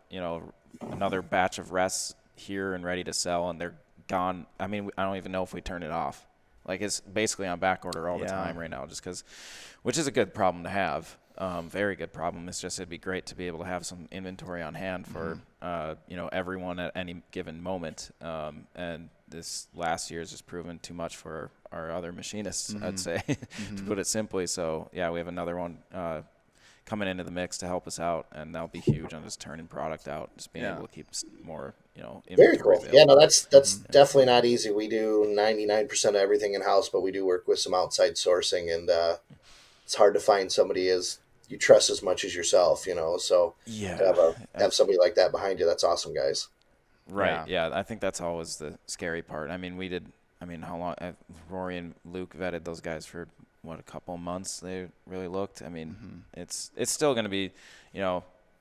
Speaker 2: another batch of rests here and ready to sell, and they're gone. I don't even know if we turn it off. Like, it's basically on back order all the time right now, just because, which is a good problem to have. Very good problem. It's just, it'd be great to be able to have some inventory on hand for, everyone at any given moment. And this last year has just proven too much for our other machinists, I'd say, to put it simply. So we have another one, coming into the mix to help us out, and that'll be huge on just turning product out, just being able to keep more, inventory.
Speaker 1: Very cool.
Speaker 2: Available.
Speaker 1: Yeah, no, that's definitely not easy. We do 99% of everything in house, but we do work with some outside sourcing, and it's hard to find somebody as you trust as much as yourself, So to have somebody like that behind you, that's awesome, guys.
Speaker 2: Right. Yeah. I think that's always the scary part. How long? Rory and Luke vetted those guys for a couple of months. They really looked. It's still going to be,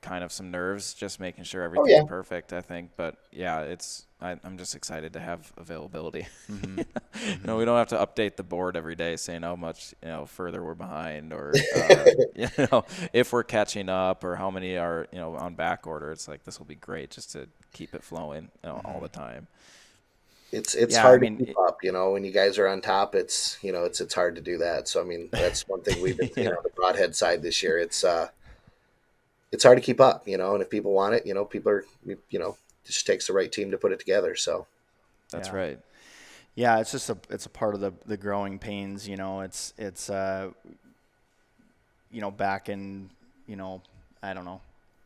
Speaker 2: kind of some nerves just making sure
Speaker 1: Oh
Speaker 2: everything's
Speaker 1: yeah.
Speaker 2: perfect, I think. But yeah, I'm just excited to have availability.
Speaker 3: Mm-hmm.
Speaker 2: We don't have to update the board every day saying how much, further we're behind, or, if we're catching up, or how many are, on back order. It's like, this will be great just to keep it flowing, all the time.
Speaker 1: It's
Speaker 3: Yeah, I
Speaker 1: hard to
Speaker 3: mean,
Speaker 1: keep up, when you guys are on top. It's hard to do that. So I mean, that's one thing we've been seeing
Speaker 3: yeah.
Speaker 1: on the broadhead side this year. It's hard to keep up, and if people want it, people are, it just takes the right team to put it together. So
Speaker 2: That's
Speaker 3: Yeah.
Speaker 2: right.
Speaker 3: Yeah, it's a part of the growing pains. It's back in, I don't know,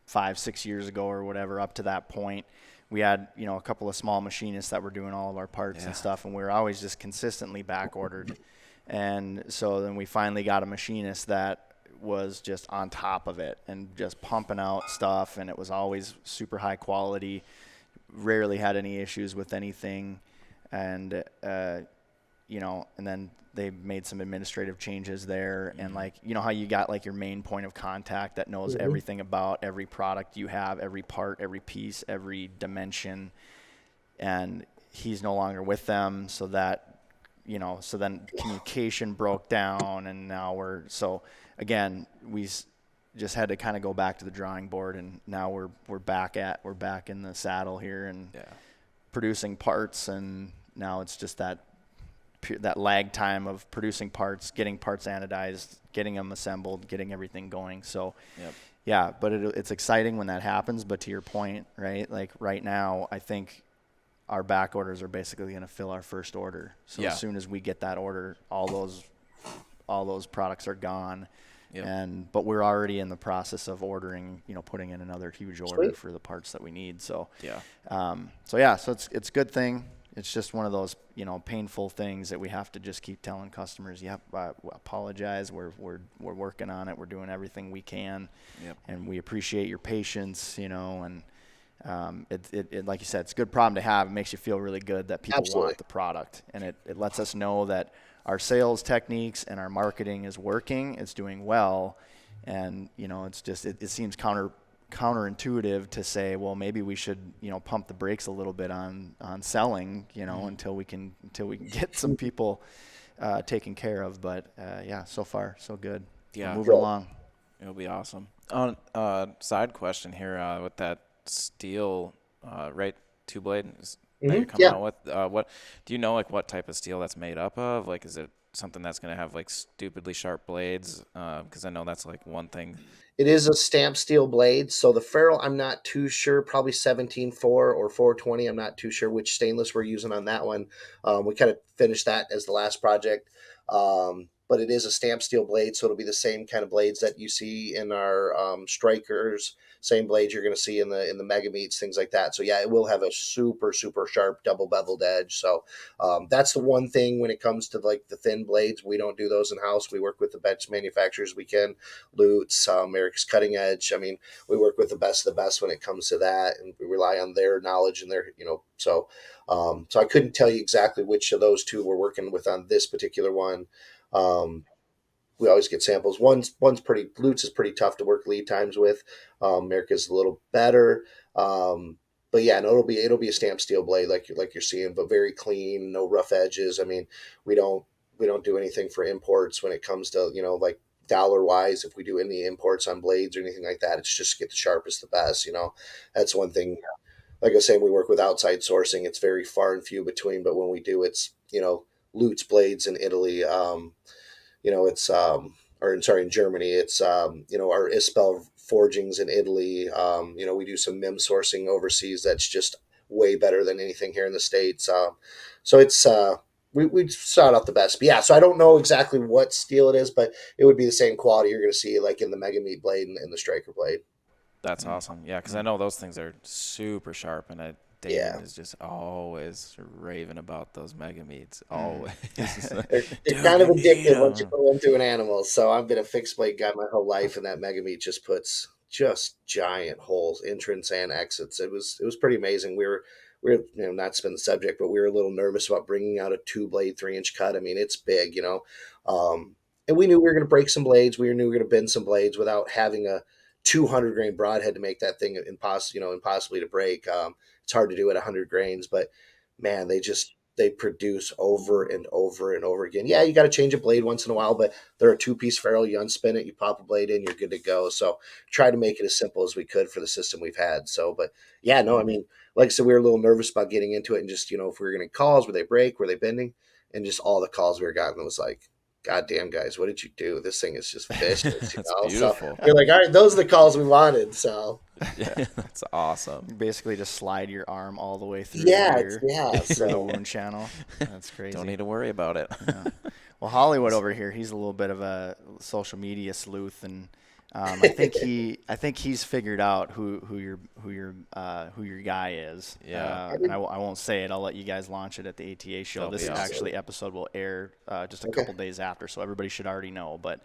Speaker 3: 5-6 years ago or whatever, up to that point, we had, a couple of small machinists that were doing all of our parts
Speaker 2: Yeah.
Speaker 3: and stuff, and we were always just consistently back ordered. And so then we finally got a machinist that was just on top of it and just pumping out stuff, and it was always super high quality, rarely had any issues with anything. And and then they made some administrative changes there, and like, how you got like your main point of contact that knows everything about every product you have, every part, every piece, every dimension, and he's no longer with them. So that, so then communication broke down, and now so again, just had to kind of go back to the drawing board, and now we're back in the saddle here, and producing parts. And now it's just that lag time of producing parts, getting parts anodized, getting them assembled, getting everything going. So yeah, but it's exciting when that happens. But to your point, right, like right now, I think our back orders are basically going to fill our first order. So as soon as we get that order, all those products are gone. But we're already in the process of ordering, putting in another huge order for the parts that we need. So so it's a good thing. It's just one of those, painful things that we have to just keep telling customers. Apologize. We're working on it. We're doing everything we can, and we appreciate your patience. And it like you said, it's a good problem to have. It makes you feel really good that people want the product, and it lets us know that our sales techniques and our marketing is working. It's doing well, and it's just it seems counterintuitive to say, well, maybe we should, pump the brakes a little bit on selling, until we can get some people taken care of. But so far so good.
Speaker 2: Yeah,
Speaker 3: we're moving along.
Speaker 2: It'll be awesome. On side question here, with that steel, right, two blade that you're coming out with. What do you know, like what type of steel that's made up of? Like, is it something that's going to have like stupidly sharp blades? Because I know that's like one thing.
Speaker 1: it is a stamped steel blade. So the ferrule, I'm not too sure, probably 17.4 or 420. I'm not too sure which stainless we're using on that one. We kind of finished that as the last project. But it is a stamped steel blade, so it'll be the same kind of blades that you see in our strikers, same blades you're going to see in the mega meats, things like that. So yeah, it will have a super sharp double beveled edge. So that's the one thing when it comes to like the thin blades. We don't do those in house. We work with the best manufacturers we can. Lutz, America's Cutting Edge. I mean, we work with the best of the best when it comes to that, and we rely on their knowledge and their So I couldn't tell you exactly which of those two we're working with on this particular one. We always get samples. One's pretty. Lutz is pretty tough to work lead times with. America's a little better. But yeah, no, it'll be a stamped steel blade like you're seeing, but very clean, no rough edges. I mean, we don't do anything for imports when it comes to like dollar wise. If we do any imports on blades or anything like that, it's just get the sharpest, the best. That's one thing. Like I was saying, we work with outside sourcing. It's very far and few between, but when we do, it's Lutz blades in Italy. It's or sorry, in Germany. It's our Ispel forgings in Italy. We do some MIM sourcing overseas. That's just way better than anything here in the States. So it's we sought out the best. But yeah, so I don't know exactly what steel it is, but it would be the same quality you're going to see like in the Mega Meat blade and the Striker blade.
Speaker 2: That's awesome. Yeah, because I know those things are super sharp, and Damon is just always raving about those mega meats. Always.
Speaker 1: They're kind of addictive once you go into an animal. So I've been a fixed blade guy my whole life, and that mega meat just puts just giant holes, entrance and exits. It was pretty amazing. We were not to spin the subject, but we were a little nervous about bringing out a 2-blade 3-inch cut. I mean, it's big, and we knew we were going to break some blades. We knew we were going to bend some blades without having a 200 grain broadhead to make that thing impossibly to break. It's hard to do at 100 grains, but man, they produce over and over and over again. Yeah, you got to change a blade once in a while, but they're a 2-piece ferrule. You unspin it, you pop a blade in, you're good to go. So try to make it as simple as we could for the system we've had. So, but yeah, no, I mean, like I said, we were a little nervous about getting into it and just, if we were getting calls, were they break, were they bending? And just all the calls we were getting was like, God damn, guys, what did you do? This thing is just vicious.
Speaker 2: That's beautiful.
Speaker 1: So you're like, all right, those are the calls we wanted. So
Speaker 2: Yeah, that's awesome.
Speaker 3: You basically just slide your arm all the way through
Speaker 1: through
Speaker 3: the
Speaker 1: so
Speaker 3: wound channel. That's crazy.
Speaker 2: Don't need to worry about it.
Speaker 3: Yeah. Well, Hollywood over here, he's a little bit of a social media sleuth, and I think he's figured out who your guy is.
Speaker 2: Yeah.
Speaker 3: And I won't say it. I'll let you guys launch it at the ATA show.
Speaker 2: That'll
Speaker 3: This
Speaker 2: be awesome.
Speaker 3: actually episode will air just a couple days after, so everybody should already know. But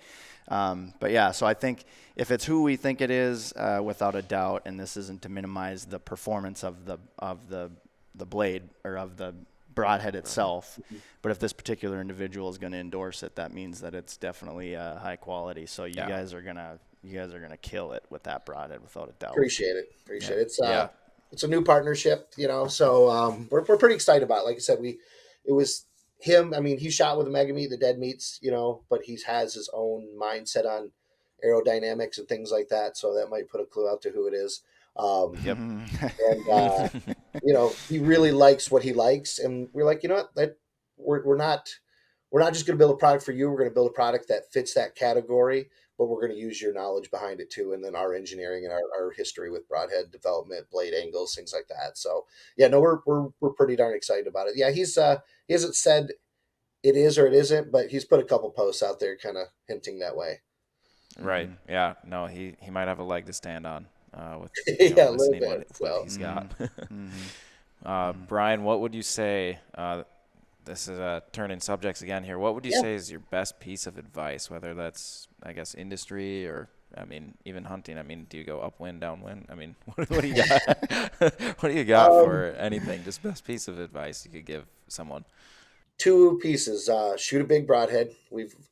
Speaker 3: yeah, so I think if it's who we think it is, without a doubt, and this isn't to minimize the performance of the blade or of the broadhead itself, but if this particular individual is going to endorse it, that means that it's definitely high quality. So you guys are gonna kill it with that broadhead without a doubt.
Speaker 1: Appreciate it. It's a new partnership, so we're pretty excited about it. Like I said, it was him. I mean, he shot with the mega meat, the dead meats, but he has his own mindset on aerodynamics and things like that. So that might put a clue out to who it is.
Speaker 2: Yep.
Speaker 1: And he really likes what he likes, and we're like, that we're not just going to build a product for you. We're going to build a product that fits that category, but we're going to use your knowledge behind it too, and then our engineering and our history with broadhead development, blade angles, things like that. So yeah, no, we're pretty darn excited about it. Yeah, he hasn't said it is or it isn't, but he's put a couple posts out there kind of hinting that way.
Speaker 2: Right. Yeah. No, he might have a leg to stand on. With
Speaker 1: yeah, a little
Speaker 2: listening
Speaker 1: bit.
Speaker 2: what he's got. Brian, what would you say? This is turning subjects again here. What would you say is your best piece of advice? Whether that's, I guess, industry or, I mean, even hunting. I mean, do you go upwind, downwind? I mean, what do you got? What do you got for anything? Just best piece of advice you could give someone.
Speaker 1: 2 pieces. Shoot a big broadhead.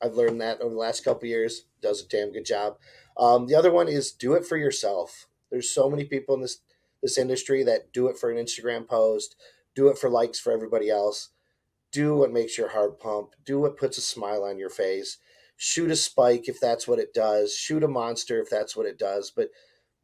Speaker 1: I've learned that over the last couple of years. Does a damn good job. The other one is do it for yourself. There's so many people in this industry that do it for an Instagram post, do it for likes for everybody else. Do what makes your heart pump. Do what puts a smile on your face. Shoot a spike if that's what it does. Shoot a monster if that's what it does. But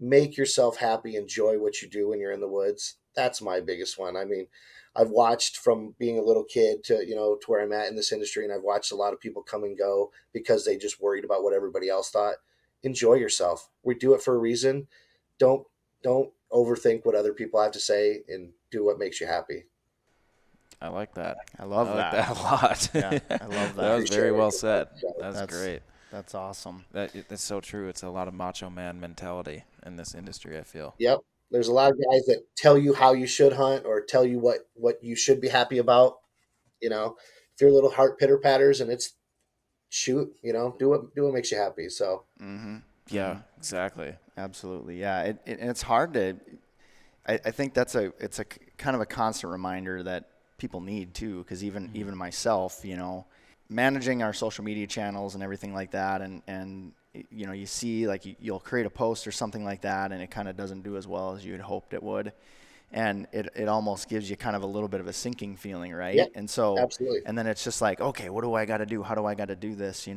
Speaker 1: make yourself happy. Enjoy what you do when you're in the woods. That's my biggest one. I mean, I've watched from being a little kid to where I'm at in this industry, and I've watched a lot of people come and go because they just worried about what everybody else thought. Enjoy yourself. We do it for a reason. Don't overthink what other people have to say, and do what makes you happy.
Speaker 2: I like that.
Speaker 3: I love
Speaker 2: like that a lot.
Speaker 3: Yeah, I love that.
Speaker 2: That was very well said. That's great.
Speaker 3: That's awesome.
Speaker 2: That's so true. It's a lot of macho man mentality in this industry, I feel.
Speaker 1: Yep. There's a lot of guys that tell you how you should hunt or tell you what you should be happy about. If your little heart pitter patters and it's shoot, do what makes you happy. So.
Speaker 2: Yeah, exactly.
Speaker 3: Absolutely. Yeah. And it's hard to, I think it's a kind of a constant reminder that people need too, because even myself, managing our social media channels and everything like that, and you see like you'll create a post or something like that, and it kind of doesn't do as well as you had hoped it would, and it almost gives you kind of a little bit of a sinking feeling, right?
Speaker 1: Yeah,
Speaker 3: and so
Speaker 1: absolutely.
Speaker 3: And then it's just like, okay, what do I got to do? How do I got to do this?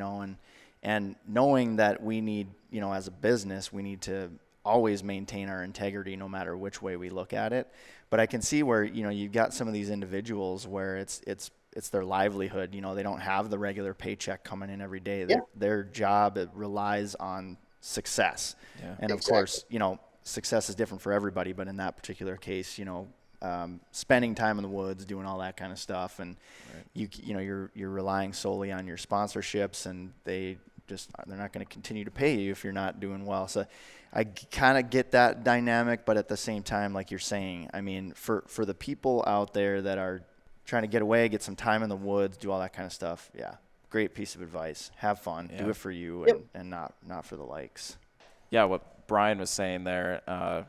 Speaker 3: And knowing that we need, as a business, we need to always maintain our integrity no matter which way we look at it. But I can see where, you've got some of these individuals where it's their livelihood. They don't have the regular paycheck coming in every day. Their job, it relies on success. Yeah, and of course, success is different for everybody, but in that particular case, spending time in the woods, doing all that kind of stuff, and you're relying solely on your sponsorships, and they're not going to continue to pay you if you're not doing well. So I kind of get that dynamic, but at the same time, like you're saying, I mean, for the people out there that are trying to get away, get some time in the woods, do all that kind of stuff, yeah, great piece of advice. Have fun, do it for you, and not for the likes.
Speaker 2: Yeah, what Brian was saying there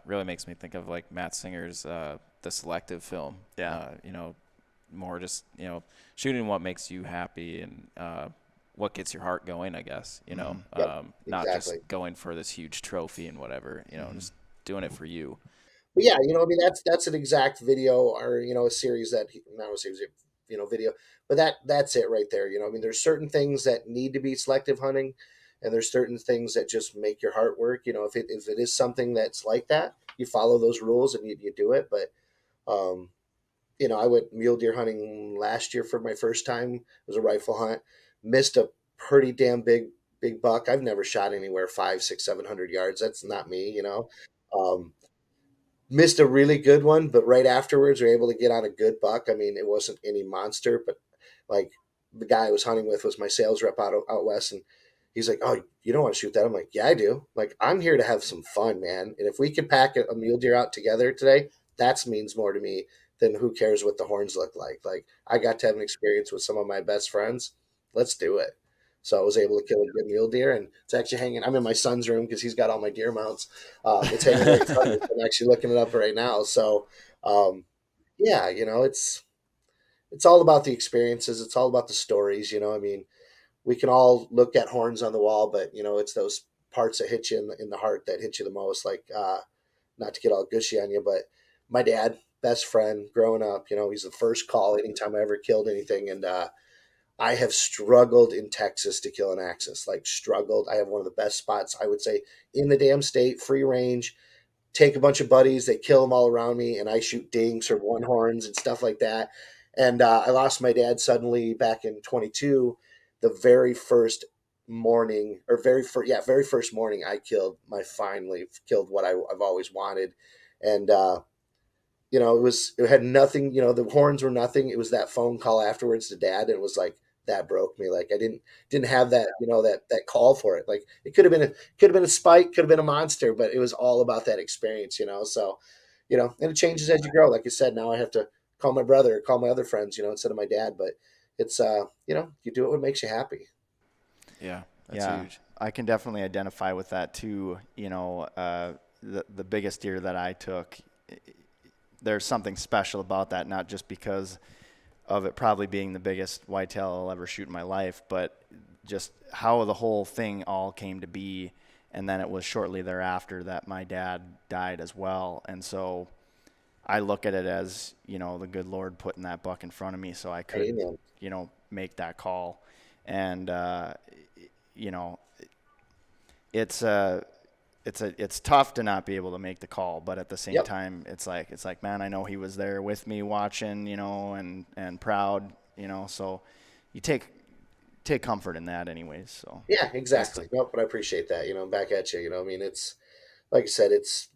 Speaker 2: really makes me think of like Matt Singer's The Selective film. Yeah, more just shooting what makes you happy and what gets your heart going, I guess,
Speaker 1: Yep,
Speaker 2: not
Speaker 1: exactly.
Speaker 2: just going for this huge trophy and whatever, just doing it for you.
Speaker 1: But yeah, I mean, that's an exact video, or a series not a series, video, but that's it right there. I mean, there's certain things that need to be selective hunting, and there's certain things that just make your heart work. If it is something that's like that, you follow those rules and you do it. But um, I went mule deer hunting last year for my first time. It was a rifle hunt. Missed a pretty damn big buck. I've never shot anywhere 5, 6, 700 yards. That's not me. Um, Missed a really good one, but right afterwards, we were able to get on a good buck. I mean, it wasn't any monster, but like the guy I was hunting with was my sales rep out west, and he's like, "Oh, you don't want to shoot that?" I'm like, "Yeah, I do. Like, I'm here to have some fun, man. And if we can pack a mule deer out together today, that means more to me than who cares what the horns look like. Like, I got to have an experience with some of my best friends. Let's do it." So I was able to kill a good mule deer, and it's actually hanging. I'm in my son's room because he's got all my deer mounts. It's hanging right in front of me. I'm actually looking it up right now. So, um, yeah, it's all about the experiences. It's all about the stories. I mean, we can all look at horns on the wall, but it's those parts that hit you in the heart that hit you the most. Like, not to get all gushy on you, but my dad, best friend growing up, he's the first call anytime I ever killed anything, and I have struggled in Texas to kill an axis. Like, struggled. I have one of the best spots, I would say, in the damn state, free range. Take a bunch of buddies, they kill them all around me, and I shoot dinks or one horns and stuff like that. And I lost my dad suddenly back in 22. The very first morning, or very first morning, I finally killed what I've always wanted. And it had nothing. The horns were nothing. It was that phone call afterwards to dad, and it was like that broke me. Like, I didn't have that, that call for it. Like, it could have been a spike, could have been a monster, but it was all about that experience. So, and it changes as you grow. Like I said, now I have to call my brother, or call my other friends, instead of my dad. But it's you do it what makes you happy.
Speaker 2: Yeah, that's huge.
Speaker 3: I can definitely identify with that too. The biggest deer that I took, there's something special about that, not just because of it probably being the biggest whitetail I'll ever shoot in my life, but just how the whole thing all came to be. And then it was shortly thereafter that my dad died as well. And so I look at it as, the good Lord putting that buck in front of me so I could,
Speaker 1: Amen.
Speaker 3: make that call. And, it's tough to not be able to make the call, but at the same time, it's like, man, I know he was there with me watching, and proud, so you take comfort in that anyways. So
Speaker 1: Yeah, exactly. Nope, but I appreciate that. Back at you. I mean, it's like I said,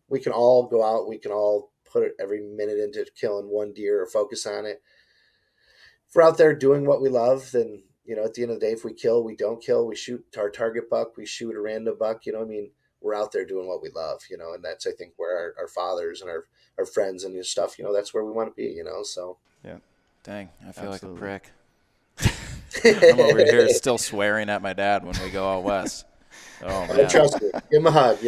Speaker 1: we can all go out, we can all put every minute into killing one deer or focus on it. If we're out there doing what we love, then at the end of the day, if we kill, we don't kill, we shoot our target buck, we shoot a random buck. I mean, we're out there doing what we love. And that's, I think, where our fathers and our friends and stuff. That's where we want to be. So
Speaker 3: yeah,
Speaker 2: dang, I feel
Speaker 3: Absolutely.
Speaker 2: like a prick. I'm over here still swearing at my dad when we go out west. Oh man,
Speaker 1: trust me, give him a hug.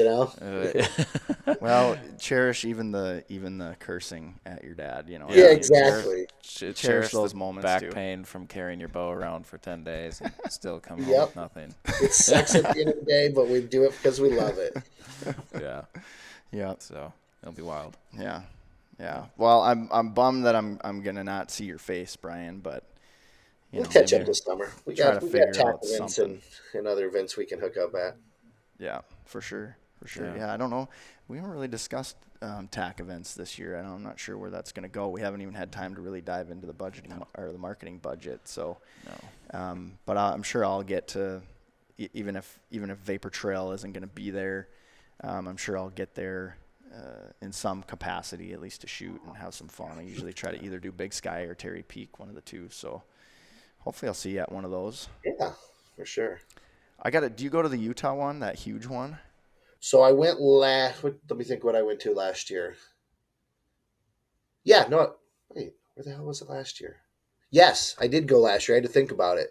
Speaker 3: Well, cherish even the cursing at your dad.
Speaker 1: Yeah, exactly.
Speaker 3: Cherish those moments
Speaker 2: back
Speaker 3: too.
Speaker 2: pain from carrying your bow around for 10 days and still come home
Speaker 1: Yep.
Speaker 2: with nothing.
Speaker 1: It sucks at the end of the day, but we do it because we love it.
Speaker 2: Yeah.
Speaker 3: Yeah.
Speaker 2: So it'll be wild.
Speaker 3: Yeah. Well, I'm bummed that I'm gonna not see your face, Brian, but
Speaker 1: We'll catch up this summer. We got
Speaker 3: figure
Speaker 1: tack
Speaker 3: out
Speaker 1: events
Speaker 3: something.
Speaker 1: and other events we can hook up at.
Speaker 3: Yeah, for sure.
Speaker 2: Yeah.
Speaker 3: Yeah, I don't know. We haven't really discussed TAC events this year. I'm not sure where that's going to go. We haven't even had time to really dive into the budgeting or the marketing budget. So, but I'm sure I'll get to even if Vapor Trail isn't going to be there. I'm sure I'll get there in some capacity, at least to shoot and have some fun. I usually try to either do Big Sky or Terry Peak, one of the two. So, hopefully, I'll see you at one of those.
Speaker 1: Yeah, for sure.
Speaker 3: Do you go to the Utah one, that huge one?
Speaker 1: So I went let me think what I went to last year. Yeah, no, wait, where the hell was it last year? Yes, I did go last year. I had to think about it.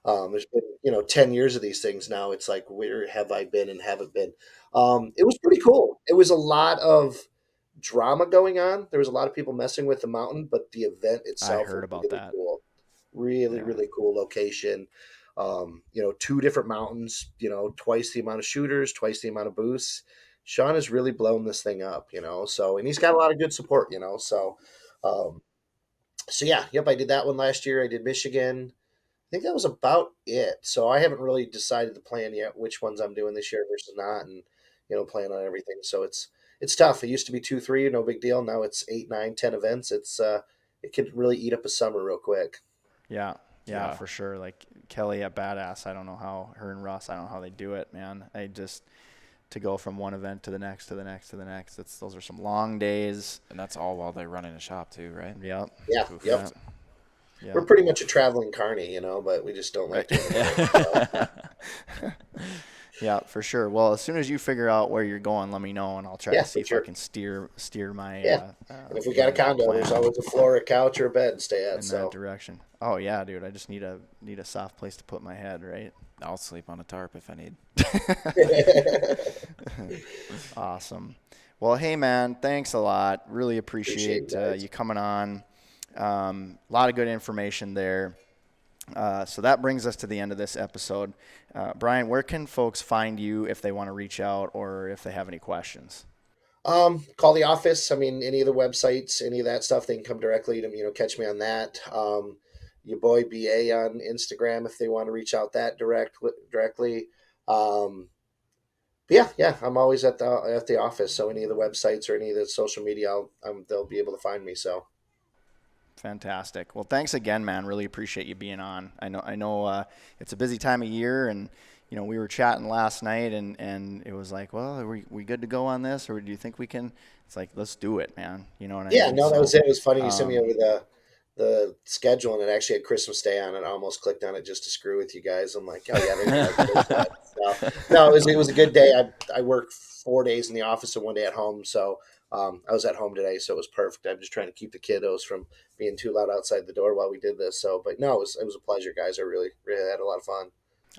Speaker 1: There's been, 10 years of these things now. It's like, where have I been and haven't been? It was pretty cool. It was a lot of drama going on. There was a lot of people messing with the mountain, but the event itself
Speaker 3: heard
Speaker 1: was
Speaker 3: about
Speaker 1: really
Speaker 3: that.
Speaker 1: cool. Really,
Speaker 3: Yeah.
Speaker 1: really cool location. 2 different mountains, twice the amount of shooters, twice the amount of boosts. Sean has really blown this thing up, so, and he's got a lot of good support, um, so yeah, yep, I did that one last year. I did Michigan. I think that was about it. So I haven't really decided the plan yet, which ones I'm doing this year versus not, and plan on everything. So it's tough. It used to be 2, 3, no big deal. Now it's 8, 9, 10 events. It could really eat up a summer real quick.
Speaker 3: Yeah, for sure. Like Kelly at Badass, I don't know how her and Russ, I don't know how they do it, man. To go from one event to the next to the next to the next. Those are some long days,
Speaker 2: and that's all while they're running a shop too, right?
Speaker 3: Yep.
Speaker 1: Yeah.
Speaker 3: Oof,
Speaker 1: yep.
Speaker 3: Yeah.
Speaker 1: We're pretty much a traveling carny, but we just don't like to.
Speaker 3: Yeah, for sure. Well, as soon as you figure out where you're going, let me know, and I'll try to see if I can steer my.
Speaker 1: And if we got a condo, there's always a floor, a couch, or a bed to stay at.
Speaker 3: In that direction. Oh yeah, dude. I just need a soft place to put my head, right?
Speaker 2: I'll sleep on a tarp if I need.
Speaker 3: Awesome. Well, hey man, thanks a lot. Really appreciate you coming on. A lot of good information there. So that brings us to the end of this episode. Brian, where can folks find you if they want to reach out or if they have any questions?
Speaker 1: Call the office. I mean, any of the websites, any of that stuff, they can come directly to catch me on that. Your boy BA on Instagram if they want to reach out that directly. But yeah, I'm always at the office. So any of the websites or any of the social media, they'll be able to find me. So.
Speaker 3: Fantastic. Well, thanks again, man. Really appreciate you being on. I know it's a busy time of year, and we were chatting last night, and it was like, well, are we good to go on this, or do you think we can? It's like, let's do it, man. You know what I mean?
Speaker 1: Yeah, no, that was it. It was funny. You sent me over the schedule, and it actually had Christmas Day on it. I almost clicked on it just to screw with you guys. I'm like, oh yeah, no, it was a good day. I work 4 days in the office and 1 day at home, so. I was at home today, so it was perfect. I'm just trying to keep the kiddos from being too loud outside the door while we did this. So, but no, it was a pleasure, guys. I really, really had a lot of fun.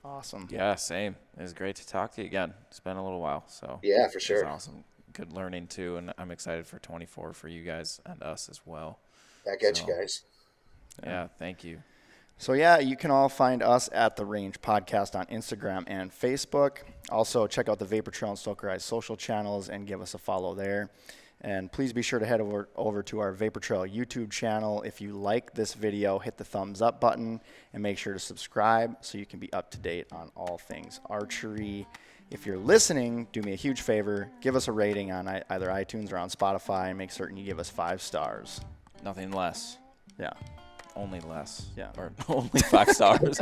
Speaker 3: Awesome.
Speaker 2: Yeah, same. It was great to talk to you again. It's been a little while, so
Speaker 1: yeah, for sure.
Speaker 2: It was awesome. Good learning too, and I'm excited for 24 for you guys and us as well.
Speaker 1: Back at you guys.
Speaker 2: Yeah, thank you.
Speaker 3: So yeah, you can all find us at The Range Podcast on Instagram and Facebook. Also, check out the Vapor Trail and Stoker Eyes social channels and give us a follow there. And please be sure to head over to our Vapor Trail YouTube channel. If you like this video, hit the thumbs up button and make sure to subscribe so you can be up to date on all things archery. If you're listening, do me a huge favor. Give us a rating on either iTunes or on Spotify, and make certain you give us 5 stars.
Speaker 2: Nothing less.
Speaker 3: Yeah.
Speaker 2: Only less.
Speaker 3: Yeah.
Speaker 2: Or only 5 stars.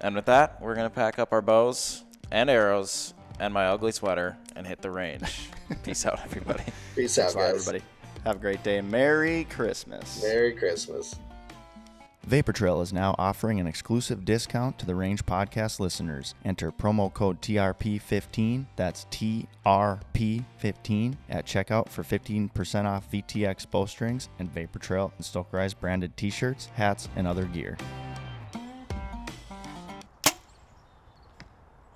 Speaker 2: And with that, we're going to pack up our bows and arrows and my ugly sweater and hit the range. Peace out, everybody.
Speaker 1: Peace out, guys.
Speaker 3: Everybody. Have a great day. Merry Christmas.
Speaker 1: Merry Christmas.
Speaker 3: Vapor Trail is now offering an exclusive discount to the Range Podcast listeners. Enter promo code TRP15, that's TRP15, at checkout for 15% off VTX bowstrings and Vapor Trail and Stoker Eyes branded t-shirts, hats, and other gear.